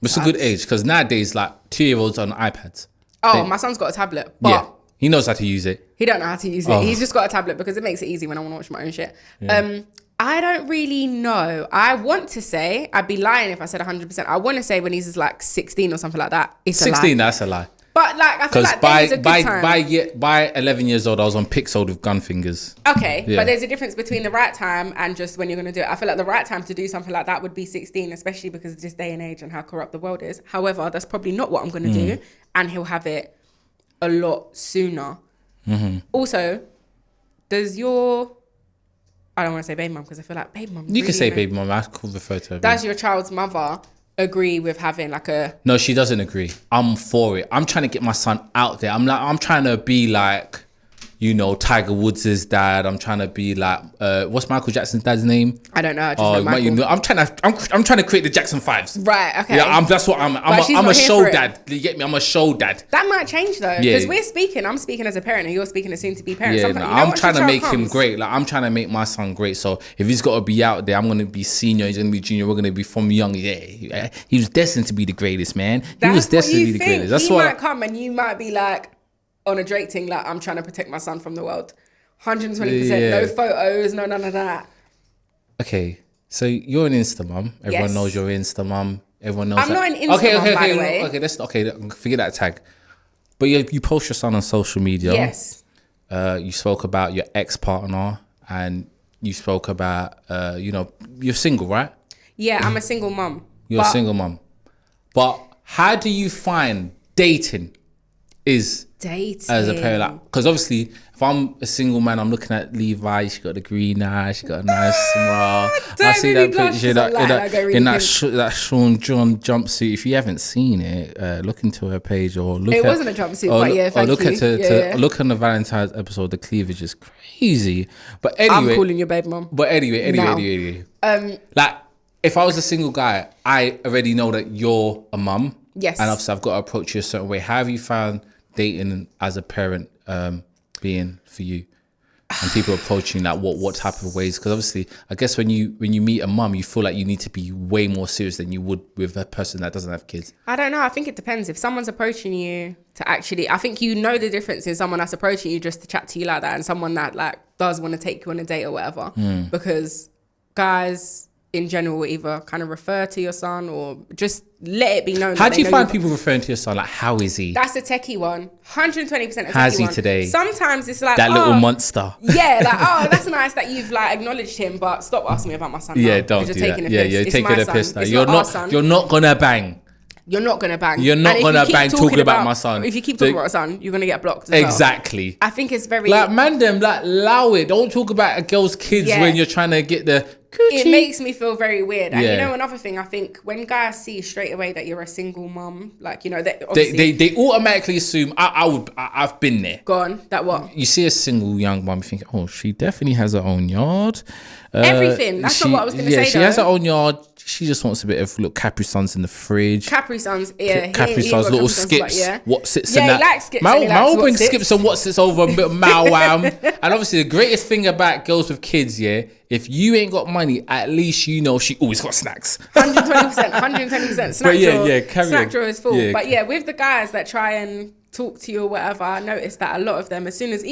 It's a good age because nowadays, like 2-year-olds on iPads. Oh, my son's got a tablet, but he knows how to use it. He don't know how to use it. He's just got a tablet because it makes it easy when I want to watch my own shit. Yeah. I don't really know. I want to say, I'd be lying if I said 100%. I want to say when he's like 16 or something like that. It's 16, that's a lie. But like, I feel like there's a good time. By 11 years old, I was on Pixel with gun fingers. Okay, but there's a difference between the right time and just when you're going to do it. I feel like the right time to do something like that would be 16, especially because of this day and age and how corrupt the world is. However, that's probably not what I'm going to do. And he'll have it a lot sooner. Mm-hmm. Also, does your... I don't want to say baby mum because I feel like baby mum... You can say baby mum. I could refer to her. Does your child's mother... agree with having like a... No, she doesn't agree. I'm for it. I'm trying to get my son out there. I'm trying to be like, you know, Tiger Woods' dad. I'm trying to be like, what's Michael Jackson's dad's name? I don't know. I just know Michael. You know, I'm trying to create the Jackson 5s. Right. Okay. Yeah. That's what I'm a show dad. You get me? I'm a show dad. That might change though, because I'm speaking as a parent, and you're speaking as soon to be parent. Yeah. I'm trying to make him great. Like I'm trying to make my son great. So if he's got to be out there, I'm gonna be senior. He's gonna be junior. We're gonna be from young. Yeah. He was destined to be the greatest, man. He was destined to be the greatest. That's what. He might come, and you might be like on a Drake thing, like I'm trying to protect my son from the world. 120%, no photos, no none of that. Okay, so you're an Insta mum. Everyone knows you're an Insta mum. Everyone knows. I'm not an Insta mum, by the way. Okay, forget that tag. But you post your son on social media. Yes. You spoke about your ex-partner, and you spoke about, you're single, right? Yeah, I'm a single mum. You're a single mum. But how do you find dating is Dating. As a parent, like, because obviously, if I'm a single man, I'm looking at Levi. She got the green eyes. She got a nice smile. I see that picture in that Sean John jumpsuit. If you haven't seen it, look into her page or look. It wasn't a jumpsuit, but yeah, thank you. Look on the Valentine's episode. The cleavage is crazy. But anyway, I'm calling your babe mom. But anyway. Like, if I was a single guy, I already know that you're a mum. Yes. And obviously, I've got to approach you a certain way. How have you found dating as a parent being for you, and people approaching that what type of ways? Because obviously, I guess when you meet a mum, you feel like you need to be way more serious than you would with a person that doesn't have kids. I don't know. I think it depends. If someone's approaching you to actually, I think you know the difference in someone that's approaching you just to chat to you like that and someone that like does want to take you on a date or whatever. Because guys in general either kind of refer to your son or just let it be known. How do you find people referring to your son? Like, how is he? That's a techie one. 120% a techie one. How's he today? Sometimes it's like, that little monster. Yeah, like, oh, that's nice that you've like acknowledged him, but stop asking me about my son. Yeah, now, don't do that. Yeah, you're it's taking a piss now. You're not gonna bang. You're not gonna bang. You're not gonna bang talking about my son. If you keep talking about my son, you're gonna get blocked as exactly. Well. I think it's very like, man, them like allow it. Don't talk about a girl's kids when you're trying to get the coochie. It makes me feel very weird. And you know, another thing, I think when guys see straight away that you're a single mum, like, you know, they automatically assume I've been there. Go on, that what? You see a single young mum, you think, oh, she definitely has her own yard. Everything. That's not what I was going to say. Yeah, she has her own yard. She just wants a bit of Capri Suns in the fridge. Capri Suns, yeah. Capri Suns, little skips. Like, what sits in that? Yeah, he likes skips. Mal brings skips and what sits over a bit of Mal Wham. And obviously, the greatest thing about girls with kids, if you ain't got money, at least you know she always got snacks. 120%. Snack drawer is full. Yeah. But yeah, with the guys that try and talk to you or whatever, I noticed that a lot of them, as soon as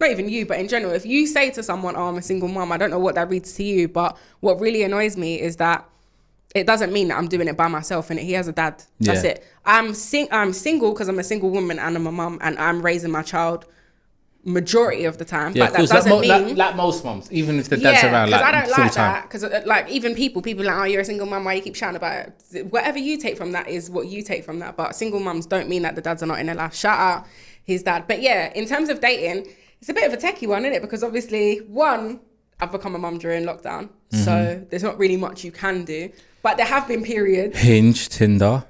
not even you, but in general, if you say to someone, oh, I'm a single mum, I don't know what that reads to you, but what really annoys me is that it doesn't mean that I'm doing it by myself and he has a dad. That's it. I'm single because I'm a single woman and I'm a mum and I'm raising my child majority of the time. Yeah, but that doesn't mean... Like most mums, even if the dad's around, like, I don't like that. Because like even people like, oh, you're a single mum, why you keep shouting about it? Whatever you take from that is what you take from that. But single mums don't mean that the dads are not in their life. Shout out his dad. But yeah, in terms of dating, it's a bit of a techie one, isn't it? Because obviously, one, I've become a mum during lockdown. So there's not really much you can do. But there have been periods. Hinge, Tinder,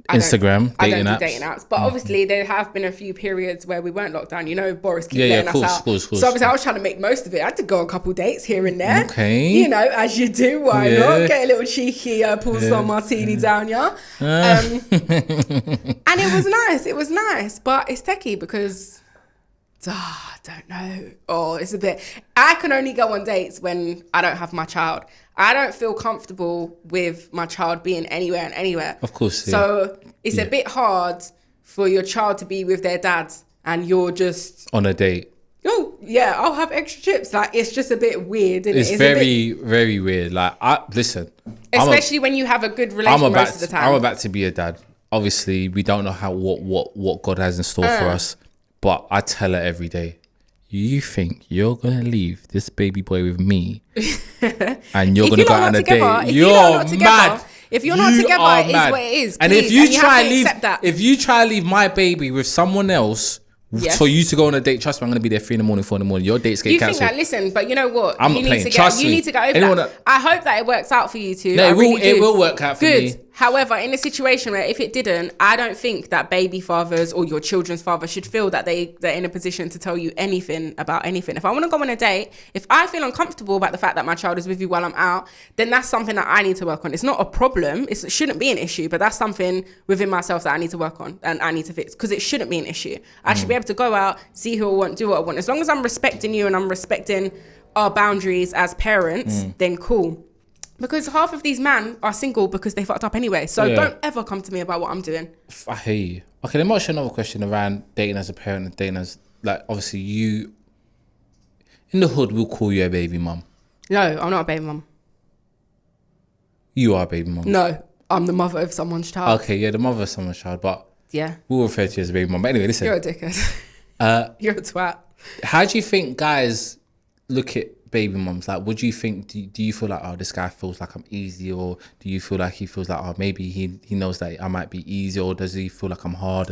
Instagram, dating apps. Dating apps. But obviously there have been a few periods where we weren't locked down. You know, Boris kept letting us out. Course. So obviously I was trying to make most of it. I had to go on a couple dates here and there. Okay. You know, as you do. Why not? Get a little cheeky poolside martini down, and it was nice. It was nice. But it's techie because... I don't know. Oh, it's a bit... I can only go on dates when I don't have my child. I don't feel comfortable with my child being anywhere and anywhere. Of course, yeah. So it's a bit hard for your child to be with their dad and you're just... on a date. Oh, yeah, I'll have extra chips. Like, it's just a bit weird, isn't it? It's very weird. Like, listen... Especially when you have a good relationship most of the time. I'm about to be a dad. Obviously, we don't know what God has in store for us. But I tell her every day, you think you're going to leave this baby boy with me and you're going to go on a date? You're mad. If you're not together, it is what it is. And if you try to leave my baby with someone else for you to go on a date, trust me, I'm going to be there 3 in the morning, 4 in the morning. Your dates get cancelled. You think that, listen, but you know what? I'm not playing. Trust me. You need to get over that. I hope that it works out for you two. No, it will work out for me. However, in a situation where if it didn't, I don't think that baby fathers or your children's father should feel that they're in a position to tell you anything about anything. If I want to go on a date, if I feel uncomfortable about the fact that my child is with you while I'm out, then that's something that I need to work on. It's not a problem. It shouldn't be an issue, but that's something within myself that I need to work on and I need to fix because it shouldn't be an issue. I should be able to go out, see who I want, do what I want. As long as I'm respecting you and I'm respecting our boundaries as parents, then cool. Because half of these men are single because they fucked up anyway. So don't ever come to me about what I'm doing. I hear you. Okay, let me ask you another question around dating as a parent and dating as, like, obviously you, in the hood, we'll call you a baby mum. No, I'm not a baby mum. You are a baby mum. No, I'm the mother of someone's child. Okay, yeah, the mother of someone's child, but yeah, we'll refer to you as a baby mum. But anyway, listen. You're a dickhead. You're a twat. How do you think guys look at baby mums? Like, what do you think? Do you feel like, oh, this guy feels like I'm easy, or do you feel like he feels like, oh, maybe he knows that I might be easy, or does he feel like I'm hard?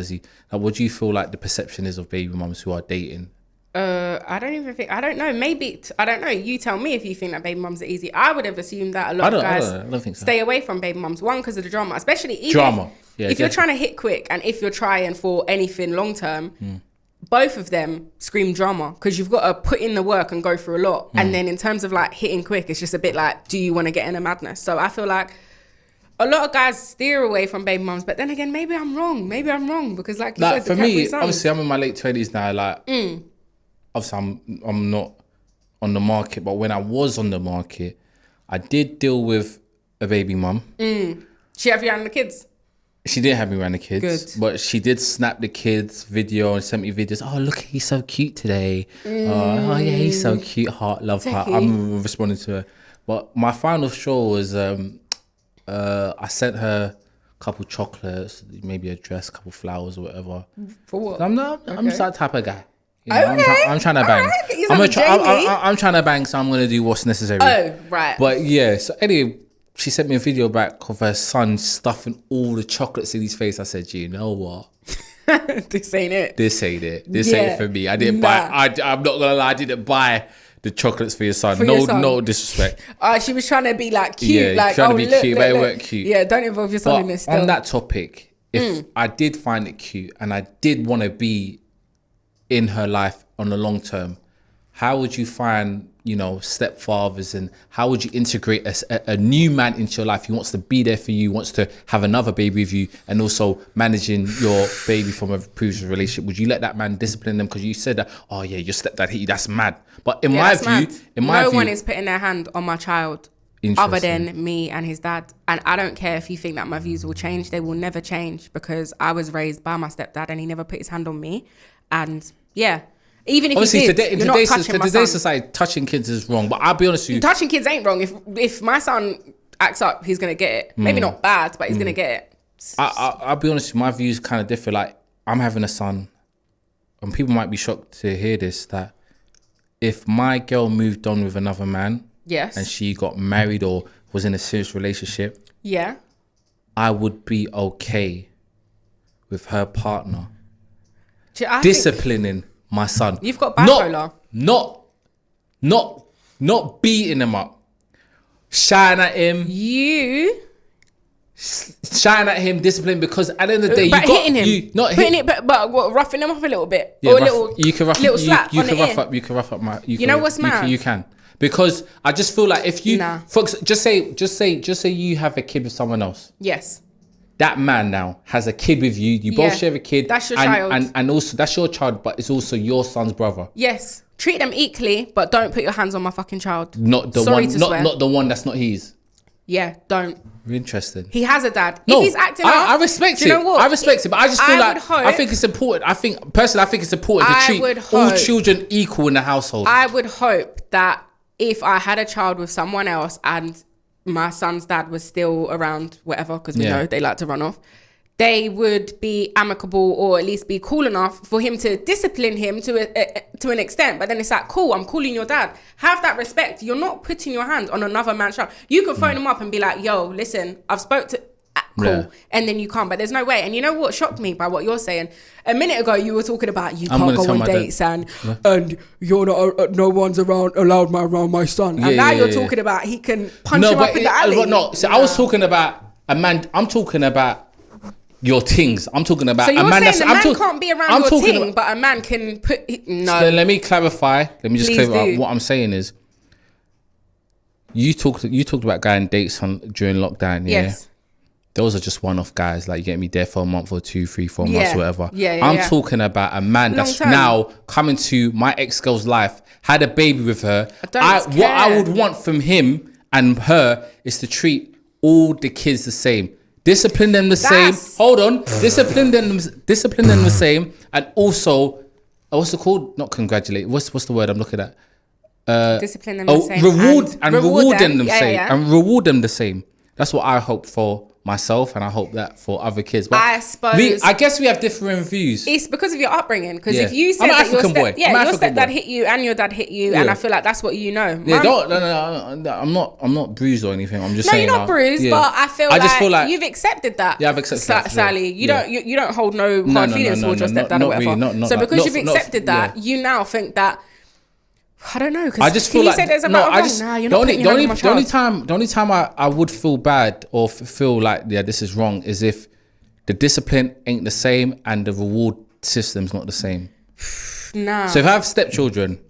What do you feel like the perception is of baby mums who are dating? I don't know. Maybe, I don't know. You tell me if you think that baby mums are easy. I would have assumed that a lot of guys I don't think so. Stay away from baby mums. One, because of the drama, especially if you're trying to hit quick, and if you're trying for anything long term, both of them scream drama, because you've got to put in the work and go through a lot. And then in terms of like hitting quick, it's just a bit like, do you want to get in a madness? So I feel like a lot of guys steer away from baby mums, but then again, maybe I'm wrong because like you said, for me, obviously I'm in my late 20s now, like obviously I'm not on the market, but when I was on the market, I did deal with a baby mum. She have you around the kids? She didn't have me around the kids. Good. But she did snap the kids video and sent me videos. Oh, look, he's so cute today. Oh yeah, he's so cute. Heart, love, heart. I'm responding to her. But my final straw was I sent her a couple chocolates, maybe a dress, a couple flowers or whatever. For what? I'm just that type of guy. You know, I'm trying to bang. I'm trying to bang, so I'm going to do what's necessary. Oh, right. But yeah, so anyway, she sent me a video back of her son stuffing all the chocolates in his face. I said, you know what? This ain't it. This ain't it for me. I didn't buy. I'm not gonna lie. I didn't buy the chocolates for your son. No disrespect. She was trying to be like cute. Yeah, like, trying to be cute, but it weren't cute. Yeah, don't involve your son in this. On that topic, if I did find it cute and I did want to be in her life on the long term, how would you find, stepfathers, and how would you integrate a new man into your life who wants to be there for you, wants to have another baby with you, and also managing your baby from a previous relationship? Would you let that man discipline them? Because you said that, oh yeah, your stepdad hit you, that's mad. But in my view, no one is putting their hand on my child other than me and his dad. And I don't care if you think that my views will change. They will never change, because I was raised by my stepdad and he never put his hand on me. And yeah, even if obviously you did, in today's society, touching kids is wrong. But I'll be honest with you, touching kids ain't wrong. If my son acts up, he's gonna get it. Maybe not bad, but he's gonna get it. I'll be honest with you, my views kind of differ. Like, I'm having a son, and people might be shocked to hear this, that if my girl moved on with another man, yes, and she got married or was in a serious relationship, yeah, I would be okay with her partner disciplining my son. You've got bipolar. Not beating him up, shouting at him. Shouting at him, disciplining, because at the end of the day, but you got hitting him, but what, roughing him up a little bit, or you can rough, little slap. You can rough up my. You know what's mad? You can, because I just feel like if you, folks, just say you have a kid with someone else. Yes. That man now has a kid with you. You both share a kid. That's your child. And also, that's your child, but it's also your son's brother. Yes. Treat them equally, but don't put your hands on my fucking child. Not the one that's not his. Yeah, don't. Interesting. He has a dad. No, if he's acting up, I respect it. You know what? I respect it, but I just feel I think it's important. I think it's important to treat all children equal in the household. I would hope that if I had a child with someone else and my son's dad was still around, whatever, because we know they like to run off, they would be amicable, or at least be cool enough for him to discipline him to an extent. But then it's like, cool, I'm calling your dad. Have that respect. You're not putting your hand on another man's child. You can phone him up and be like, yo, listen, I've spoke to... Cool. Yeah. And then you can't, but there's no way. And you know what shocked me by what you're saying? A minute ago, you were talking about you can't go on dates and you're not, no one's allowed around my son. And now you're talking about he can punch him up in the alley. I was talking about a man. I'm talking about your things. I'm talking about a man that's... So you're saying a man can't be around your thing, but a man can put... No. So let me clarify. Let me just clarify. What I'm saying is, you talked about going dates during lockdown, yeah? Yes. Those are just one-off guys, like, you get me, there for a month or 2, 3, 4 months, whatever. I'm talking about a man that's now coming to my ex-girl's life, had a baby with her. What I would want from him and her is to treat all the kids the same. Discipline them the same. Hold on. Discipline them the same. And also, what's it called? Not congratulate. What's the word I'm looking at? Discipline them the same. Reward them the same. And reward them the same. That's what I hope for myself, and I hope that for other kids. But I suppose I guess we have different views. It's because of your upbringing. Because if you I'm said an that your African boy. your stepdad hit you and your dad hit you, and I feel like that's what you know. Yeah, I'm not bruised or anything. I'm just saying. No, you're not bruised, but I feel like you've accepted that. Yeah, I've accepted that. Sally, you don't hold no hard feelings towards your stepdad or whatever. Really, so because you've accepted that, you now think that. I don't know. Because I just feel like there's a matter of wrong. You're not putting your hand on my child. The only time I would feel bad or feel like this is wrong is if the discipline ain't the same and the reward system's not the same. Nah. So if I have stepchildren,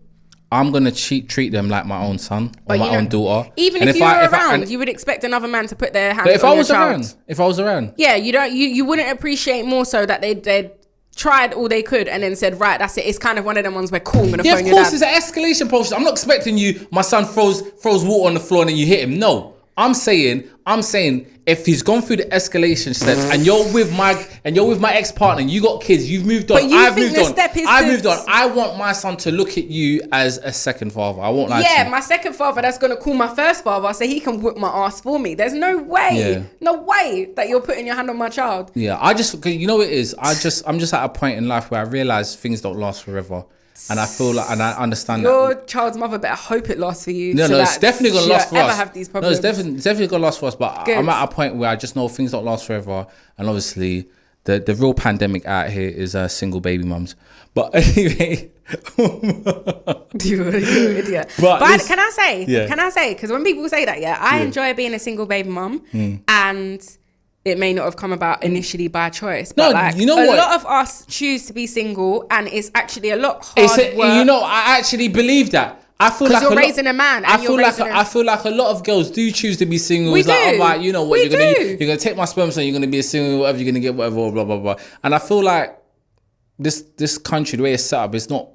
I'm gonna treat them like my own son or my own daughter. Even if you were around, you would expect another man to put their hand on your child. If I was around, yeah, you wouldn't appreciate more so that they'd tried all they could and then said, right, that's it. It's kind of one of them ones where cool, I'm gonna phone your dad. Of course, it's an escalation process. I'm not expecting my son throws water on the floor and then you hit him. No, I'm saying if he's gone through the escalation steps and you're with my ex-partner, and you got kids, you've moved on, I've moved on. I want my son to look at you as a second father. I won't lie to you. My second father that's gonna call my first father so he can whip my ass for me. There's no way that you're putting your hand on my child. Yeah, I just, you know what it is? I'm just at a point in life where I realize things don't last forever. And I feel like, and I understand your child's mother better hope it lasts for you. No, it's definitely gonna last for us. Have these problems. No, it's definitely gonna last for us. But Good. I'm at a point where I just know things don't last forever. And obviously, the real pandemic out here is single baby mums. But anyway, you idiot. But can I say? Because when people say that, I enjoy being a single baby mum, and it may not have come about initially by choice, but a lot of us choose to be single, and it's actually a lot hard work. I actually believe that. I feel like you're raising a man. I feel like a lot of girls do choose to be single. It's like, oh, right, you know what, you're gonna take my sperm, so you're gonna be a single, whatever, you're gonna get whatever, blah blah blah. And I feel like this country, the way it's set up, it's not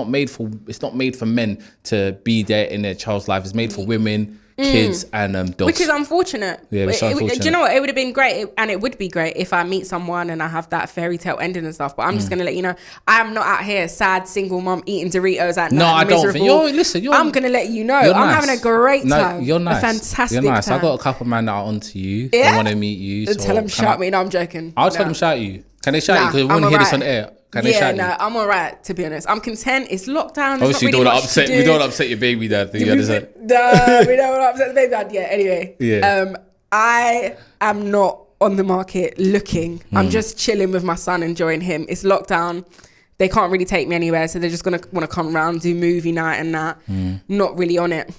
made for men to be there in their child's life. It's made for women, kids, and dogs. Which is unfortunate. Yeah, it's unfortunate. Do you know what? It would have been great, and it would be great if I meet someone and I have that fairy tale ending and stuff. But I'm just gonna let you know, I'm not out here sad single mom eating Doritos at night. No, I don't think. I'm gonna let you know, I'm having a great time. You're nice. A fantastic You're nice. time. I got a couple of men that are onto you. Yeah? They want to meet you. So tell them shout me. No, I'm joking. I'll tell them shout you. Can they shout you? Because we want to hear this on air. I'm alright, to be honest. I'm content. It's lockdown. Obviously, we don't want to upset your baby dad. We don't want to upset the baby dad. Yeah, anyway. Yeah. I am not on the market looking. I'm just chilling with my son, enjoying him. It's lockdown. They can't really take me anywhere, so they're just going to want to come around, do movie night and that. Not really on it.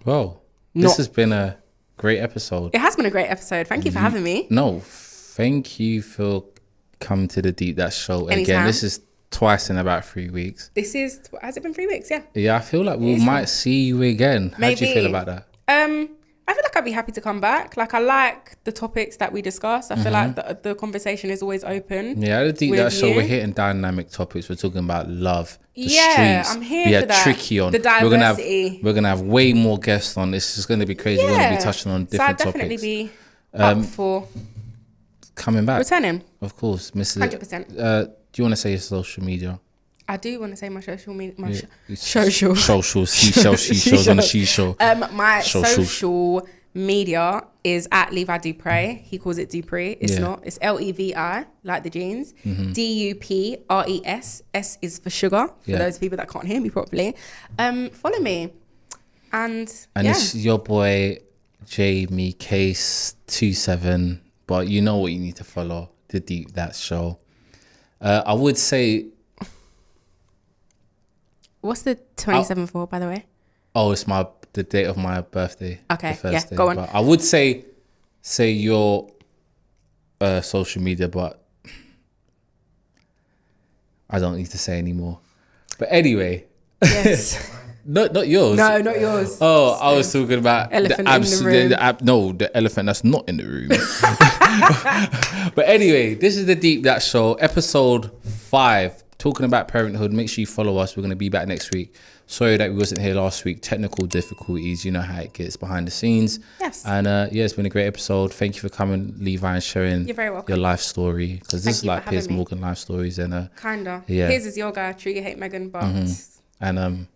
Well, this has been a great episode. It has been a great episode. Thank you for having me. No, thank you for come to the Deep That Show Anytime. Again. This is twice in about 3 weeks. Has it been 3 weeks? Yeah, I feel like we might see you again. How do you feel about that? I feel like I'd be happy to come back. Like, I like the topics that we discuss. I feel like the conversation is always open. Yeah, the Deep That Show, we're hitting dynamic topics. We're talking about love, the streets. I'm here for that. Tricky on. The diversity. We're gonna have way more guests on. This is going to be crazy. We're going to be touching on different topics. So I'd definitely be up for coming back. Returning. Of course, Mrs. 100%. Do you want to say your social media? I do want to say my social media. Social seashells on the seashore. My social media is at Levi Dupres. He calls it Dupres. It's not. It's Levi, like the jeans. Dupres. S is for sugar. For those people that can't hear me properly. Follow me. And it's your boy Jamie Kase 27. But you know what you need to follow, the Deep That Show. I would say. What's the 27th for, by the way? Oh, it's the date of my birthday. Okay, go on. But I would say your social media, but I don't need to say anymore. But anyway. Yes. Not yours. No, not yours. Oh, I was talking about elephant in the room. The elephant that's not in the room. But anyway, this is the Deep That Show, episode 5, talking about parenthood. Make sure you follow us. We're going to be back next week. Sorry that we wasn't here last week. Technical difficulties. You know how it gets behind the scenes. Yes. And it's been a great episode. Thank you for coming, Levi, and sharing your life story. Because this is like Piers Morgan life stories. And kinda. Yeah. Piers is your guy. True, you hate Meghan, but and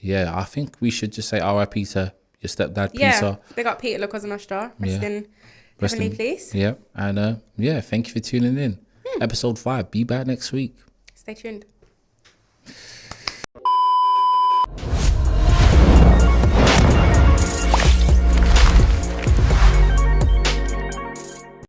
I think we should just say RIP to your stepdad, Yeah, Peter. big up Peter, Lucas and Ashtar. Rest in heavenly place. Yeah, and thank you for tuning in. Episode 5. Be back next week. Stay tuned.